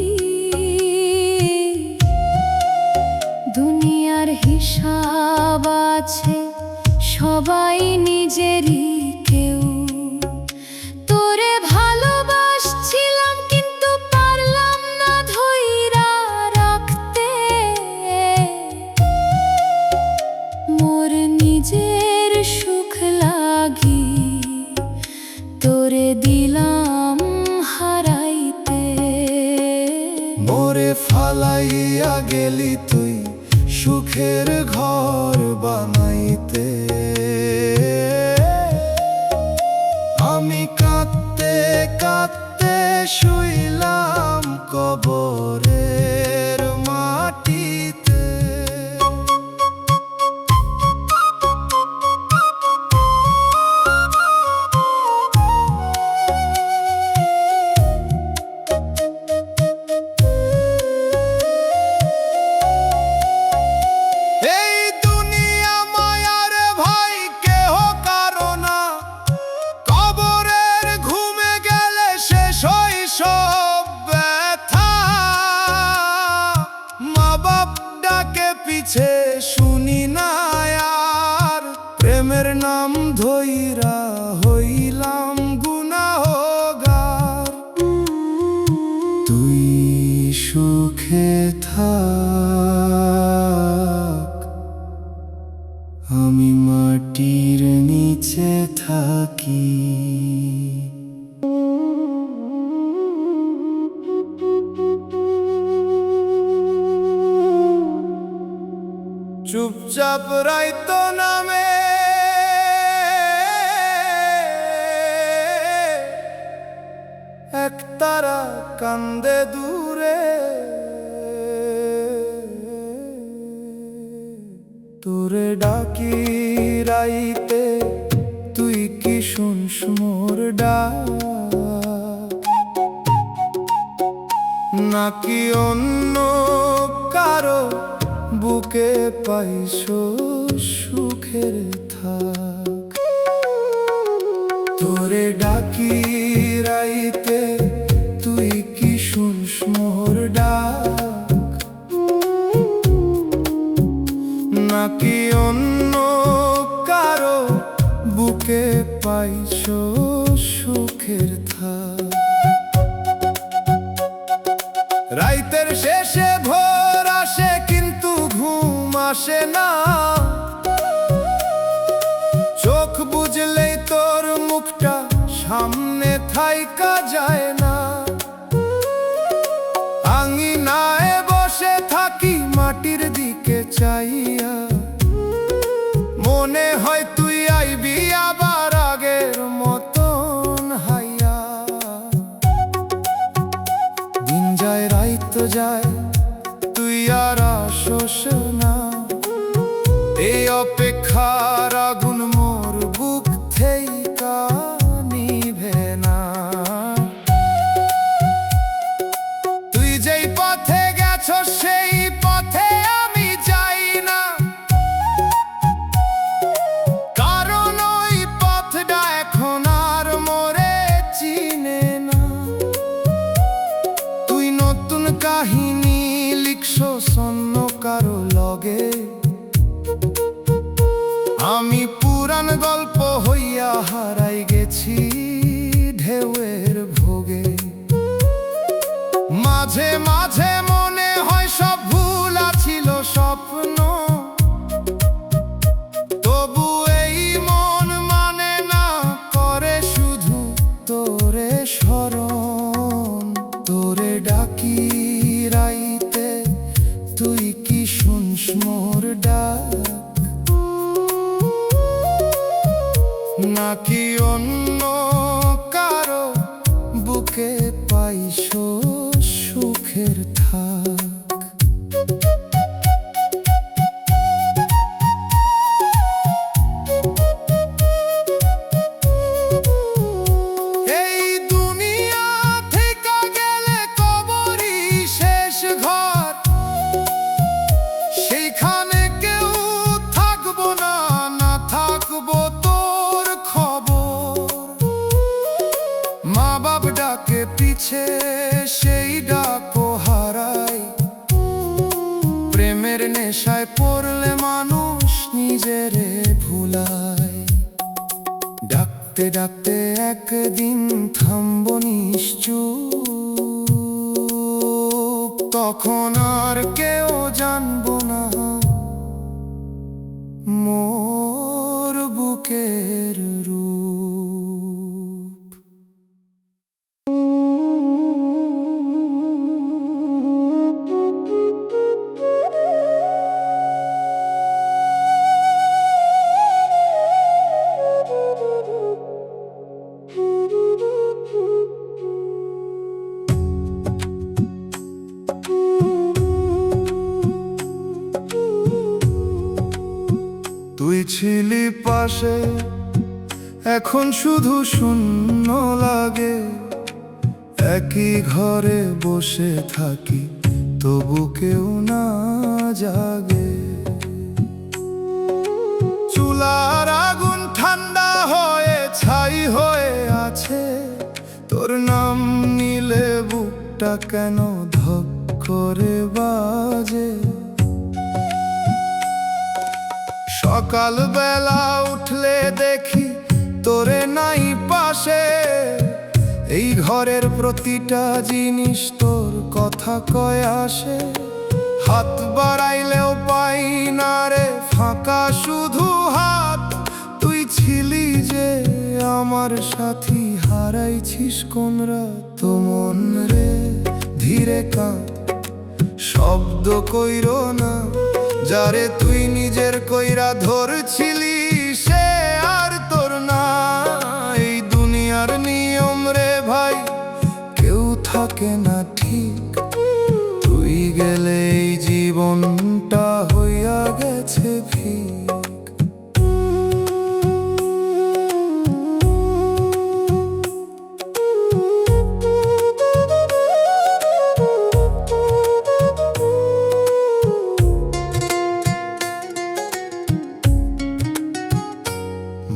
দুনিয়ার হিসাব আছে সবাই নিজেরই কেউ। তোরে ভালোবাসছিলাম কিন্তু পারলাম না ধইরা রাখতে, মোর নিজের সুখ লাগি তোরে দিলাম হারাইতে। মোরে ফালাইয়া গেলি তুই সুখের ঘর বানাইতে, আমি কাঁদতে কাঁদতে শুইলাম কবরের মাটিতে। এই দুনিয়া মায়ার ভাই কেহ কারো না, কবরের ঘুমে গেলে শেষ হয় সব ব্যথা। মা বাপ ডাকে পিছে শুনি না আর, প্রেমের নাম ধইরা হইলাম গুনাহগার। তুই সুখে থাক, আমি মাটির নিচে থাকি। চুপচাপ রাইতো নামে একতারা কান্দে দূরে, তোরে ডাকি রাইতে তুই কি শুনস মোর ডাক, নাকি অন্য কারো বুকে পাইছো সুখের থাক। তোরে ডাকি রাইতে তুই কি শুনস মোর ডাক, নাকি অন্য কারো বুকে পাইছো সুখের থাক। রাইতের শেষে ভোর আসে কিন্তু ঘুম আসে না, চোখ বুঝলেই তোর মুখটা সামনে থাইকা যায় না। আঙিনায় বসে থাকি মাটির দিকে চাইয়া, মনে হয় তুই আইবি আবার আগের মতন হাইয়া। দিন যায় রাইত যায় তুই আর আসোস না, এই অপেক্ষার আগুন মোর বুক থেইকা নিভে না। তুই যেই পথে গেছো সেই পথে আমি যাই না, কারণ ওই পথটা এখন আর মোরে চিনে না। তুই নতুন কাহিনী লিখছো অন্য কারো লগে, আমি পুরান গল্প হইয়া হারাই গেছি ঢেউয়ের ভোগে। মাঝে মাঝে মনে হয় সব ভুলা ছিল স্বপ্ন, তবু এই মন মানে না করে শুধু তোরে স্মরণ। তোরে ডাকি রাইতে তুই কি শুনস মোর ডাক, নাকি অন্য কারো বুকে পাইছো সুখের থাক। নেশায় পড়লে মানুষ নিজেরে ভুলায়। ডাকতে ডাকতে একদিন থামবো নিশ্চুপ, তখন আর কেউ জানবো না মোর বুকের রূপ। তুই ছিলি পাশে, এখন শুধু শূন্য লাগে। একই ঘরে বসে থাকি, তবু কেউ না জাগে। চুলার আগুন ঠান্ডা হয়ে ছাই হয়ে আছে, তোর নাম নিলে বুকটা কেন ধক করে বাজে। সকাল বেলা উঠলে দেখি তোরে নাই পাশে, এই ঘরের প্রতিটা জিনিস তোর কথা কয়ে আসে। হাত বাড়াইলেও পাই না রে ফাঁকা শুধু হাত। তুই ছিলি যে আমার সাথী, হারাইছিস কোন রাত। মন রে ধীরে কাঁদ, শব্দ কইরো না, যারে তুই নিজের কইরা ধরছিলি সে আর তোর না। এই দুনিয়ার নিয়ম রে ভাই, কেউ থাকে না ঠিক। তুই গেলে এই জীবনটা হইয়া গেছে ভিক।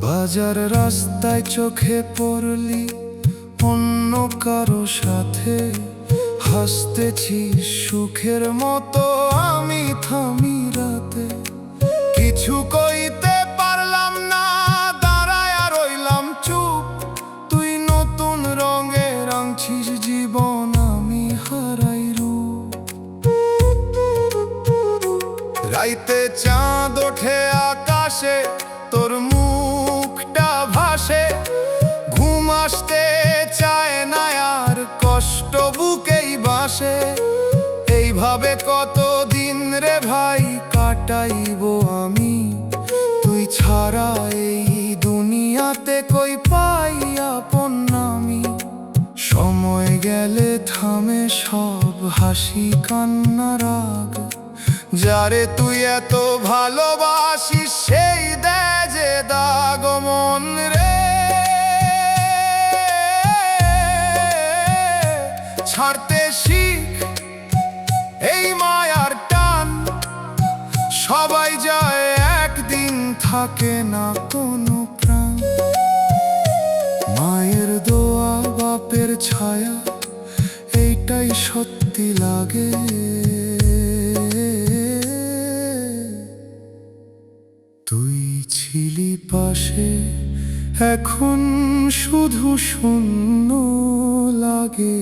বাজার রাস্তায় চোখে পড়লি অন্য কারো সাথে, হাসতেছি সুখের মতো আমি থামি রাতে। কিছু কইতে পারলাম না, দাঁড়ায় রইলাম চুপ। তুই নতুন রঙে রাঙছিস জীবন, আমি হারাই রূপ। রাইতে চাঁদ ওঠে আকাশে, তোর মুখটা ভাসে। ঘুম আসতে চায় না আর কষ্ট বুকেই বাসে। এইভাবে কতদিন রে ভাই কাটাইবো আমি, তুই ছাড়া এই দুনিয়াতে কই পাই আপন আমি। সময় গেলে থামে সব হাসি কান্না রাগ, যারে তুই এত ভালোবাসিস সেই দে যে দাগ। মন রে ছাড়তে শিখ এই মায়ার টান, সবাই যায় একদিন থাকে না কোনো প্রাণ। মায়ের দোয়া বাপের ছায়া, এইটাই সত্যি লাগে। তুই ছিলি পাশে, এখন শুধু শূন্য লাগে।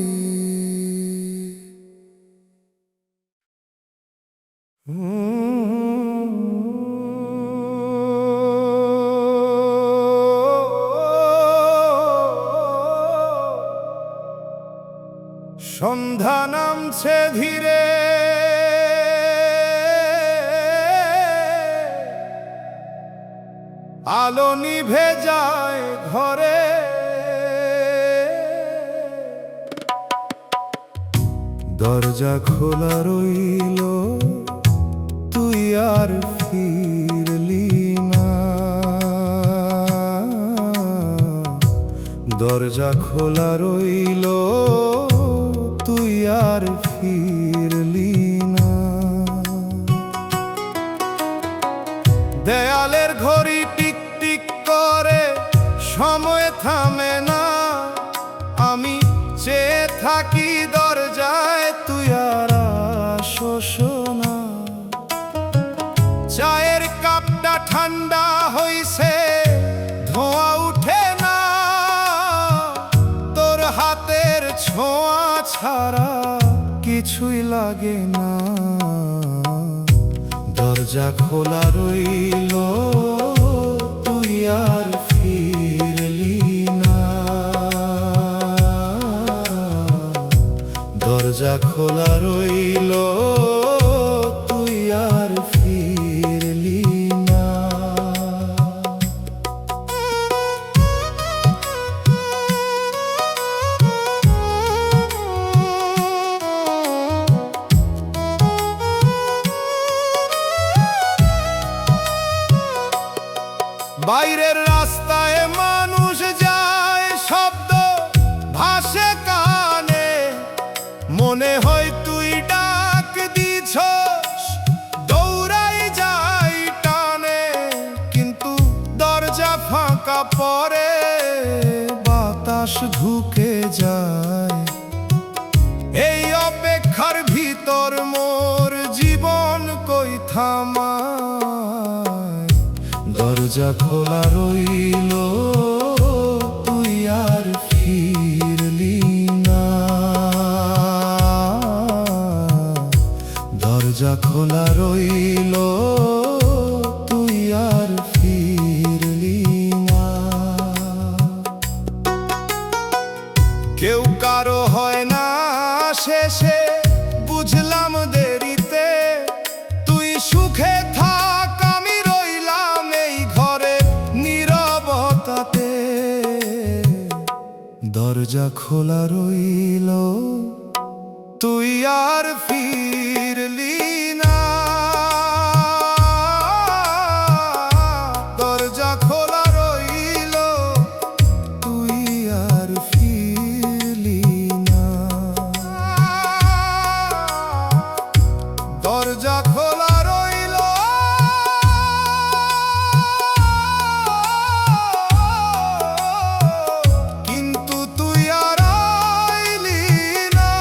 সন্ধ্যা নামছে ধীরে, আলো নিভে যায় ঘরে। দরজা খোলা রইল, তুই আর ফিরলি না। দরজা খোলা রইল, তুই আর ফিরলি না। দেয়ালের ঘড়ি টিক টিক করে, সময় থামে না। আমি চেয়ে থাকি দরজায়, তুই আর আসোস না। চায়ের কাপটা ঠান্ডা হইছে, ধোঁয়া উঠে না, তোর হাতের ছোঁয়া ছাড়া কিছুই লাগে না। দরজা খোলা রইল, তুই আর ফিরলি না। দরজা খোলা রইল, তুই আর ফিরলি না। বাইরের রাস্তায় মানুষ যায়, শব্দ ভাসে কানে, মনে হয় তুই ডাক দিছস, দৌড়াই যাই টানে। কিন্তু দরজা ফাঁকা পড়ে, বাতাস ঢুকে যায়। এই অপেক্ষার ভিতর মোর জীবন কই থামায়। দরজা খোলা রইল, তুই আর ফিরলি না। দরজা খোলা রইল, তুই আর ফিরলি না। কেউ কারো হয় না শেষে, বুঝলাম দেরিতে। তুই সুখে থাক, আমি রইলাম এই ঘরে নীরবতাতে। দরজা খোলা রইল, তুই আর ফিরলি না। দরজা খোলা রইল, তুই আর ফিরলি না। দরজা খোলা রইল, কিন্তু তুই আর আইলি না।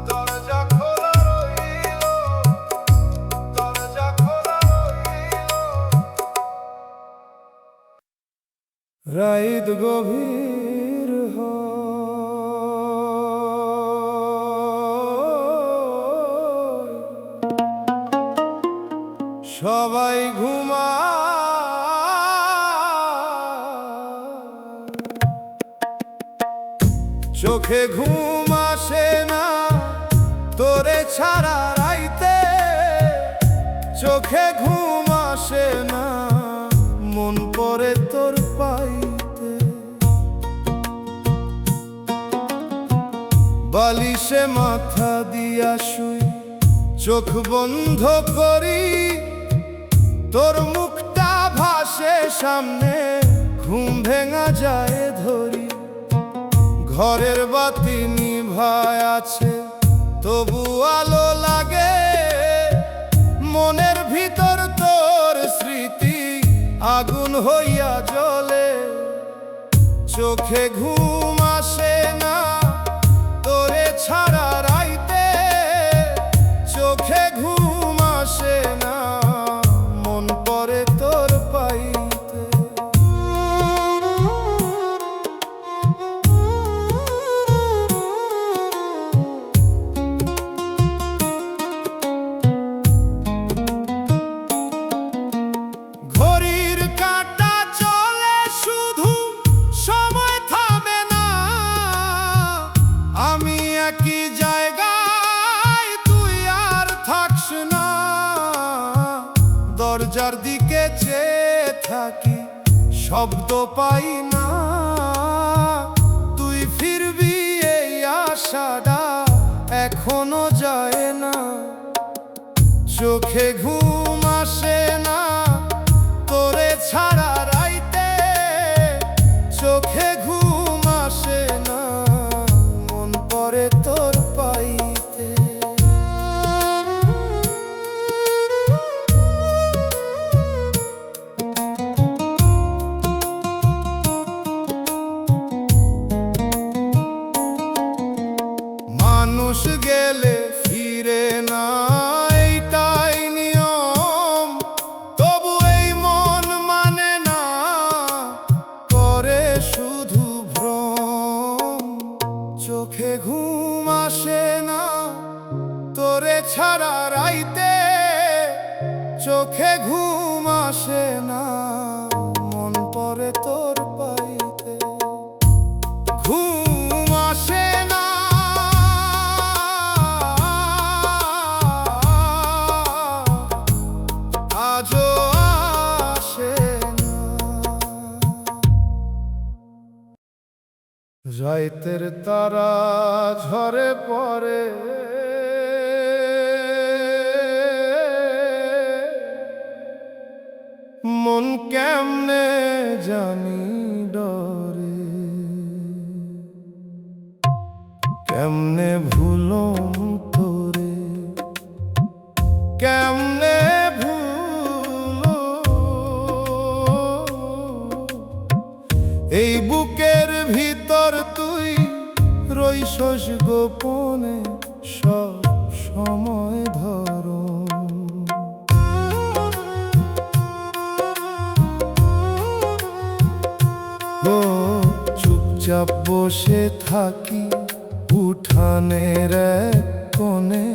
দরজা খোলা রইল, দরজা খোলা রইল। রাত গভীর হয়, সবাই ঘুমায়, চোখে ঘুম আসে না তোরে ছাড়া রাইতে। চোখে ঘুম আসে না, মন পড়ে তোর পাইতে। বালিশে মাথা দিয়া শুই, চোখ বন্ধ করি, তোর মুখটা ভাসে সামনে, ঘুম ভেঙা যায় ধরি। ঘরের বাতি নিভায় আছে, তবু আলো লাগে। মনের ভিতর তোর স্মৃতি আগুন হইয়া জ্বলে। চোখে ঘুম আসে না তোরে ছাড়া রাইতে। চোখে ঘুম আসে না, মন পড়ে তোর পাইতে। ঘড়ির কাঁটা চলে শুধু, সময় থামে না। আমি একই জায়গায়, তুই আর থাকস না। দরজার দিকে চেয়ে থাকি, শব্দ পাই না। তুই ফিরবি এই আশাটা এখনো যায় না। চোখে ঘুম আসে না তোরে ছাড়া রাইতে। চোখে ঘুম আসে না, মন পড়ে তোর পাইতে। মানুষ গেলে ফিরে না, এইটাই নিয়ম। চোখে ঘুম আসে না, মন পড়ে তোর পাইতে। ঘুম আসে না, আজও আসে না। রাইতের তারা ঝরে পড়ে, মন কেমনে জানি ডরে। কেমনে ভুলম তোরে, কেমনে ভুলো এই বুকের ভিতর তুই রইছস গোপনে সব সময় ধরো। ও চুপচাপ বসে থাকি উঠানের এক কোণে,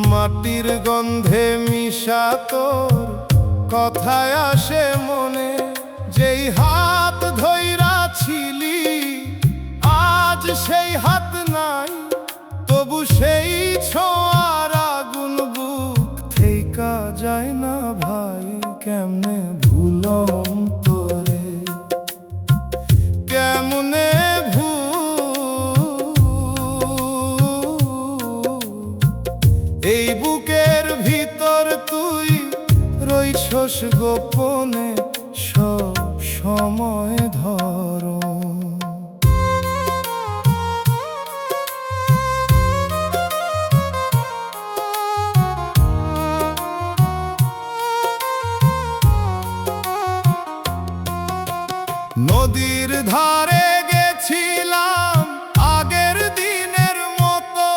মাটির গন্ধে মিশা তোর কথায় আসে মনে। যেই হাত ধইরা ছিলি আজ সেই হাত নাই, তবু সেই ছোঁয়ার আগুন বুক থেইকা যায় না ভাই। কেমনে ভুলম তোরে, কেমনে এই বুকের ভিতর তুই রইছস গোপনে সব সময় ধরো। নদীর ধারে গেছিলাম আগের দিনের মতো,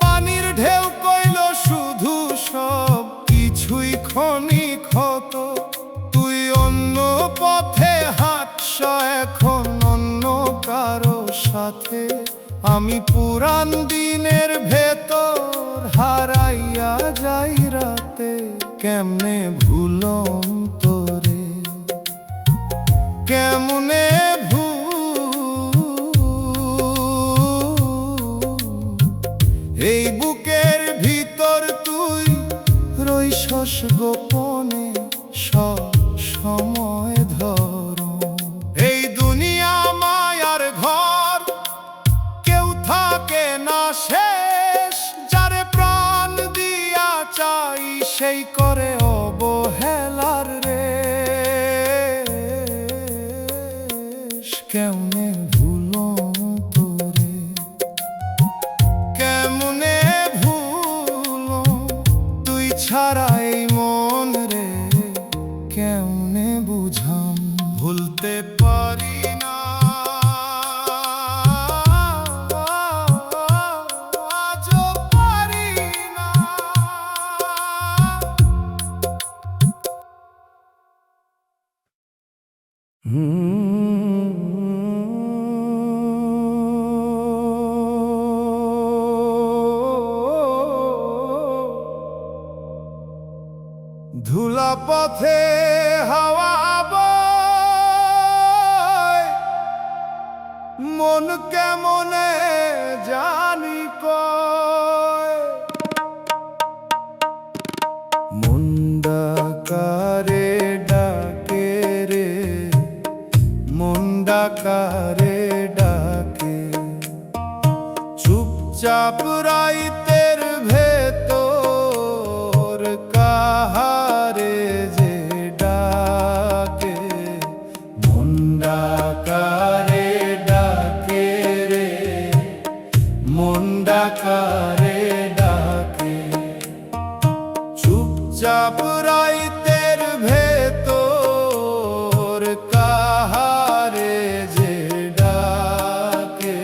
পানির ঢেউ কইল শুধু সব কিছুই ক্ষণিক হতো। তুই অন্য পথে হাঁটছ এখন অন্য কারো সাথে, আমি পুরান দিনের ভেতর হারাইয়া যাই রাতে। কেমনে ভুলম তোরে, কেমনে এই বুকের ভিতর তুই রইছস গোপনে সব সময় ধরো। এই দুনিয়া মায়ার ঘর, কেউ থাকে না শেষ। যারে প্রাণ দিয়া চাই সেই করে অবহেলার রে। কেমনে ভুলম তোরে, কেমনে ভুলম তুই ছাড়া এই মন রে। কেমনে বুঝাম ভুলতে পারি না, আজও পারি না। ধুলা পথে হাওয়া বয়, মন কেমনে জানি কয়। মন ডাকারে ডাকে রে, মন ডাকারে ডাকে। চুপচাপ রাইতের ভেতর কাহারে যে ডাকে। মন ডাকারে ডাকে রে, মন ডাকারে ডাকে। চুপচাপ রাইতের ভেতর কাহারে যে ডাকে।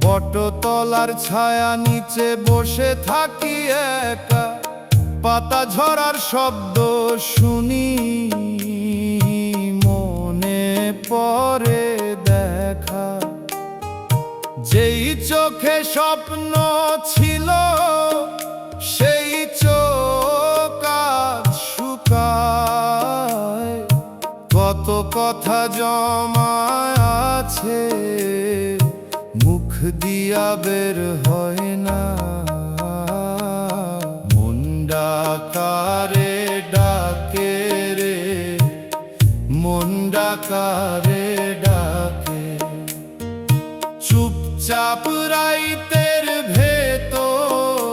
বটতলার ছায়া নিচে বসে থাকি একা, পাতা ঝরার শব্দ শুনি, মনে পড়ে দেখা। যেই চোখে স্বপ্ন ছিল সেই চোখ কথা জমা আছে, মুখ দিয়া বের হয় না। মন ডাকারে ডাকে রে, মন ডাকারে ডাকে। চুপচাপ রাইতের ভেতর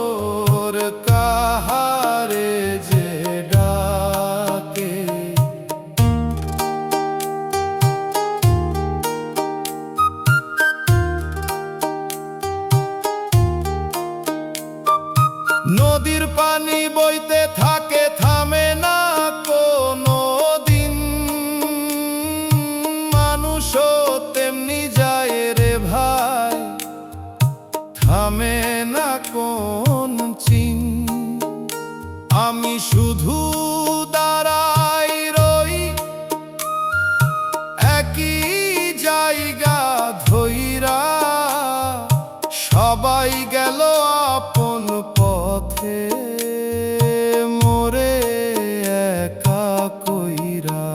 কাহারে যে ডাকে। নদীর পানি বইতে থাকে, থামে না কোনো দিন। মানুষও তেমনি যায় রে ভাই, থামে না কোন চিন। আমি শুধু দাঁড়াই রই একই জায়গা ধইরা। সবাই গেল আপন পথে, মোরে একা কইরা।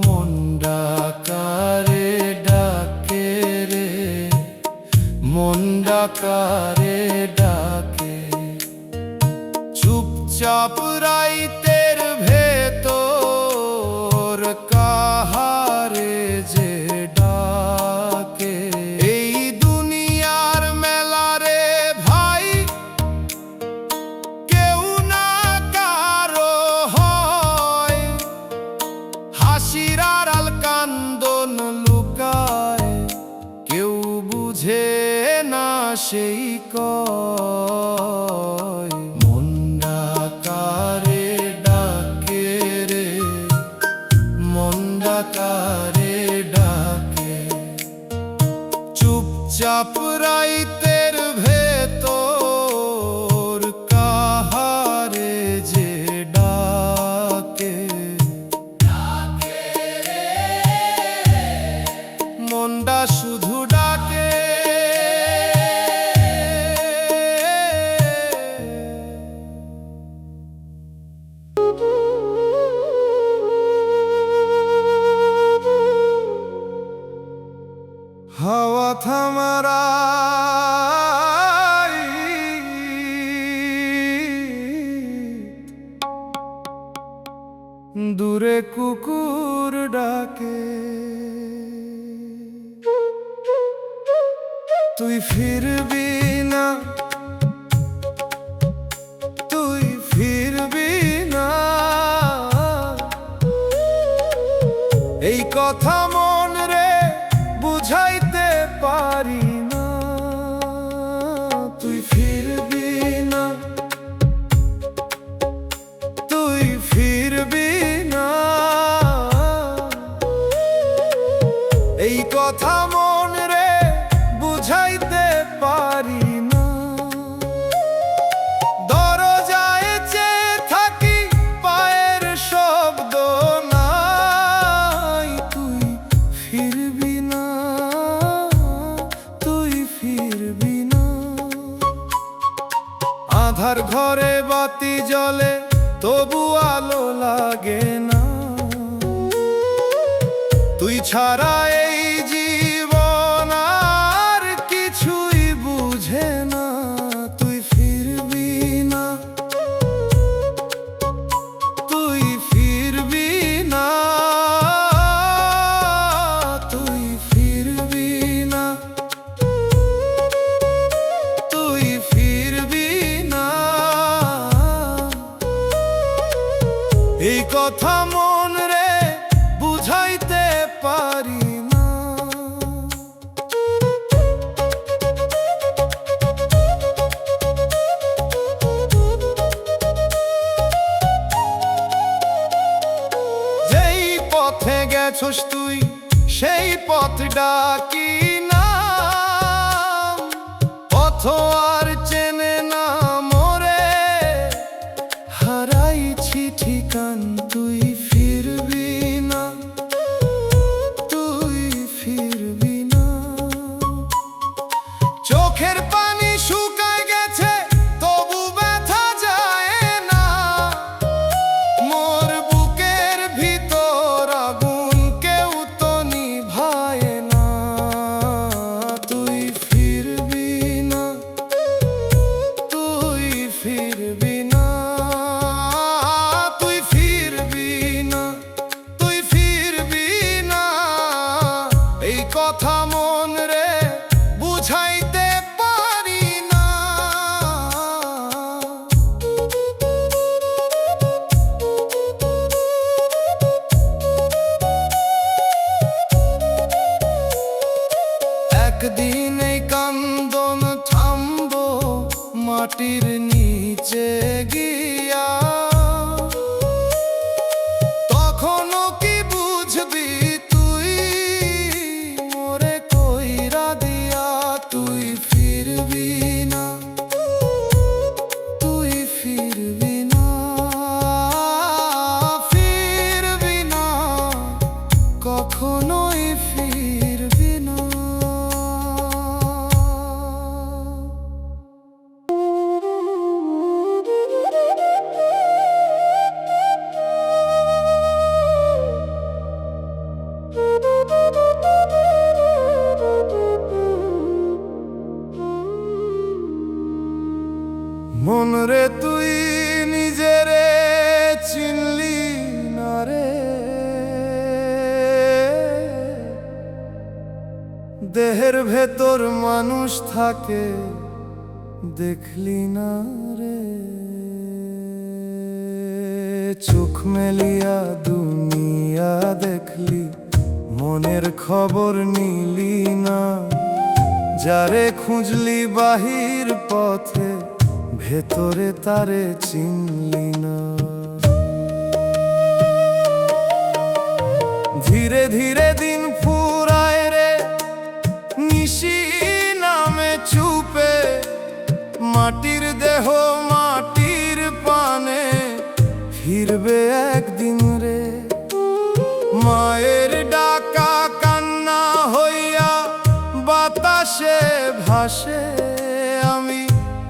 মন ডাকারে ডাকে রে, মন ডাকারে ডাকে। চুপচাপ রাইতের ভেতর কাহারে যে ডাকে। এই দুনিয়ার মেলা রে ভাই, কেউ না কারো হয়। হাসির আড়াল কান্দন লুকায়, কেউ বুঝে না সেই কয়। মন ডাকারে ডাকে রে, মন ডাকারে ডাকে। চুপচাপ রাইতের ভেতর কাহারে যে ডাকে। মনটা শুধু ডাকে। হাওয়া থামারা দূরে কুকুর ডাকে। তুই ফিরবি না, তুই ফিরবি না, এই কথা মন রে বুঝাইতে পারি না। তুই ফিরবি না, তুই ফিরবি না, এই কথা মন রে বুঝাইতে পারি না। দরজায় চেয়ে থাকি, পায়ের শব্দ নাই। তুই ফিরবি না, তুই ফিরবি না। আধার ঘরে বাতি জ্বলে, তবু আলো লাগে না। তুই ছাড়া এই জীবন আর কিছুই বুঝে না। তুই ফিরবি না, তুই ফিরবি না, তুই ফিরবি না, তুই ফিরবি না, এই কথা মন রে বুঝাইতে পারি না। যেই পথে গেছস তুই, সেই পথ ডাকি না। পথ আর চেনে না মোরে, হারাইছি ঠিকান। তুই ফিরবি না, তুই ফিরবি না। চোখের পানি শুকায় গেছে, তবু ব্যথা যায় না। মোর বুকের ভিতর আগুন দেহের ভেতর মানুষ থাকে দেখলি না রে, চোখ মেলিয়া দুনিয়া দেখলি মনের খবর নিলি না, যারে খুঁজলি বাহির পথে ভেতরে তারে চিনলি না। ধীরে ধীরে দিন ফুরায় রে নিশি নামে চুপে, মাটির দেহ মাটির পানে ফিরবে একদিন রে। মায়ের ডাকা কান্না হইয়া বাতাসে ভাসে, আমি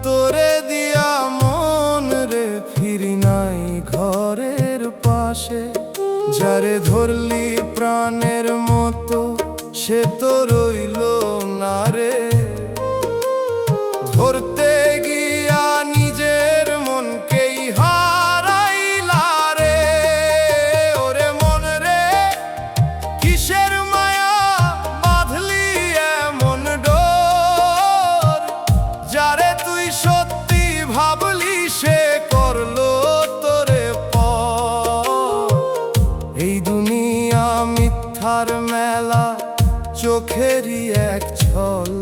তোরে দিয়া মন রে ফিরি নাই ঘরের পাশে। যারে ধরলি প্রাণের মতো সে তো রইল না রে, ধরতে গিয়া নিজের মনকেই হারাইলা রে। ওরে মন রে কিসের মায়া বাঁধলি এমন ডোর, যারে তুই সত্যি ভাবলি সে করলো তোরে পর। এই দুনিয়া মিথ্যার মেলা চোখেরই এক ছল,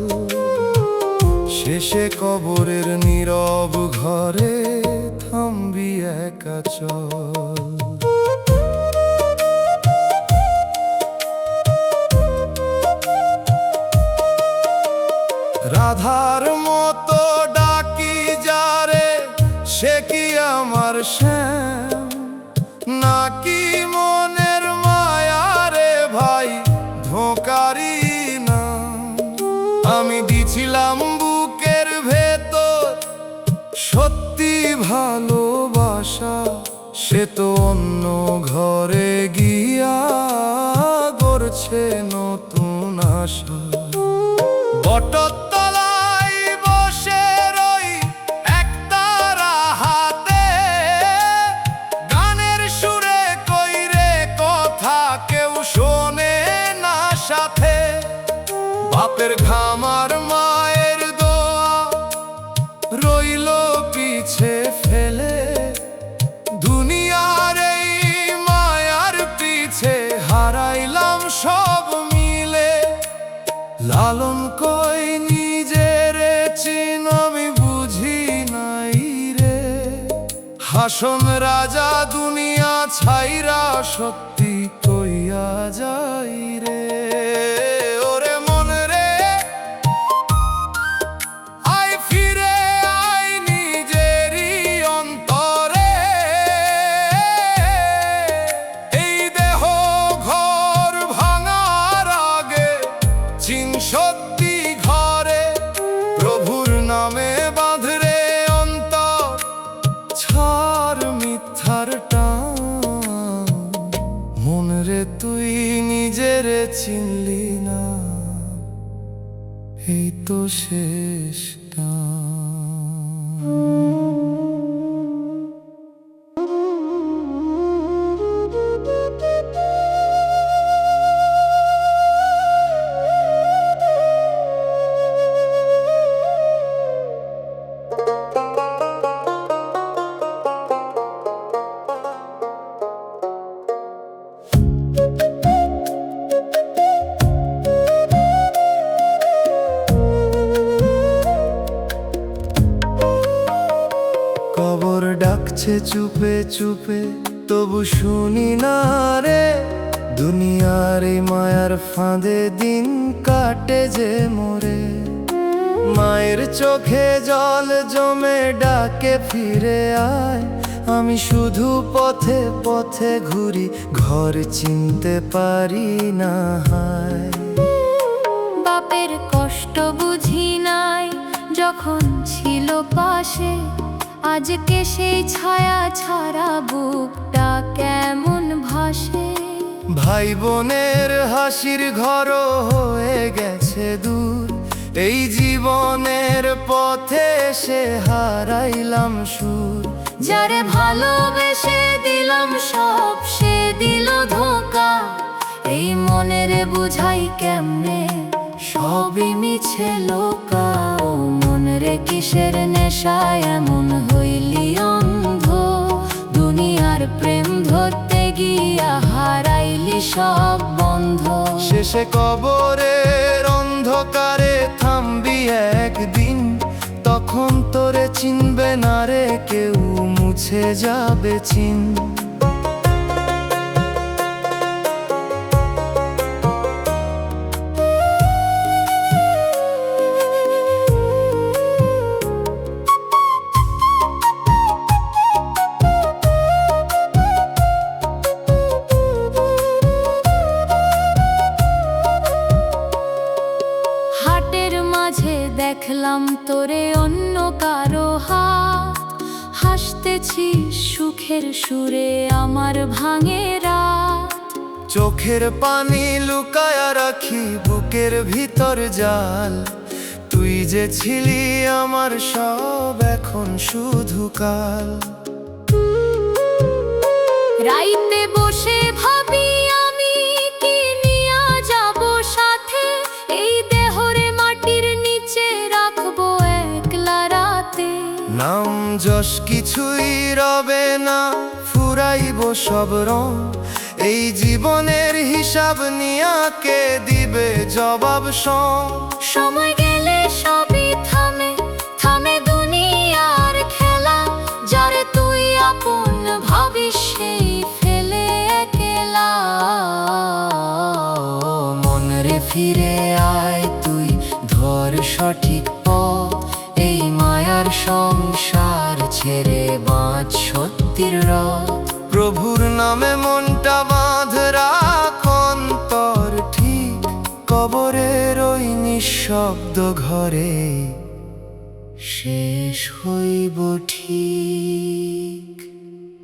শেষে কবরের নীরব ঘরে থামবি একা চল। রাধার মতো ডাকি যারে সে কি আমার শ্যাম, নাকি মনের মায়া রে ভাই ধোঁকারি না। আমি দিছিলাম বুকের ভেতর সত্যি ভালোবাসা, সে তো অন্য ঘরে গিয়া গড়ছে নতুন আশা। বটতলায় বসে রই একতারা হাতে, গানের সুরে কইরে কথা কেউ শোনে না সাথে। বাপের ঘামার মায়ের দোয়া রইল পিছে ফেলে, দুনিয়ার এই মায়ার পিছে হারাইলাম সব মিলে। লালন কই নিজের চিন আমি বুঝি নাই রে, হাসন রাজা দুনিয়া ছাইরা সত্যি কইয়া যাই রে। ওরে মন রে আয় ফিরে আয় নিজেরই অন্তরে, এই দেহ ঘর ভাঙার আগে চিন সত্যি ঘরে। প্রভুর নামে বাঁধরে অন্তর ছাড় মিথ্যার টান, মন রে তুই নিজের চিনলি না, এই তো শেষ টান। কবর ডাকছে চুপে চুপে তবু শুনি না রে, দুনিয়ার এই মায়ার ফাঁদে দিন কাটে যে মোরে। মায়ের চোখে জল জমে ডাকে ফিরে আয়, আমি শুধু পথে পথে ঘুরি ঘর চিনতে পারি না হায়। বাপের কষ্ট বুঝি নাই যখন ছিল পাশে, আজকে সেই ছায়া ছাড়া বুকটা কেমন ভাসে। ভাই বোনের হাসির ঘরও হয়ে গেছে দূর, এই জীবনের পথে এসে হারাইলাম সুর। যারে ভালোবেসে দিলাম সব সে দিল ধোঁকা, এই মনের বুঝাই কেমনে সবই মিছে লোকাও, মন রে কিসের নেশায় এমন হইলি অন্ধ, দুনিয়ার প্রেম ধরতে গিয়া হারাইলি সব বন্ধ। শেষে কবরের অন্ধকারে থামবি একদিন, তখন তোরে চিনবে না রে কেউ, মুছে যাবে চিন। হাটের মাঝে দেখলাম তোরে অন্য কারো হাত, হাসতেছিস সুখের সুরে আমার ভাঙে রাত। চোখের পানি লুকায়া রাখি বুকের ভিতর জাল, তুই যে ছিলি আমার সব এখন শুধু কাল। রাইতে বসে ভাবি আমি কি নিয়া যাব সাথে, এই দেহরে মাটির নিচে রাখবো একলা রাতে। নাম যশ কিছুই রবে না, ফুরাইব সব রং, এই জীবনের হিসাব নিয়া কে দিবে জবাব সং। সময় গেলে সবই থামে, থামে দুনিয়ার খেলা, যারে তুই আপন ভাবিস সেই ফেলে একলা। মন রে ফিরে আয় তুই, ধর সঠিক পথ, এই মায়ার সংসার ছেড়ে বাঁচ সত্যির রথ। প্রভুর নামে মনটা বাঁধ রাখ অন্তর ঠিক, কবরের ওই নিঃশব্দ ঘরে শেষ হইব ঠিক।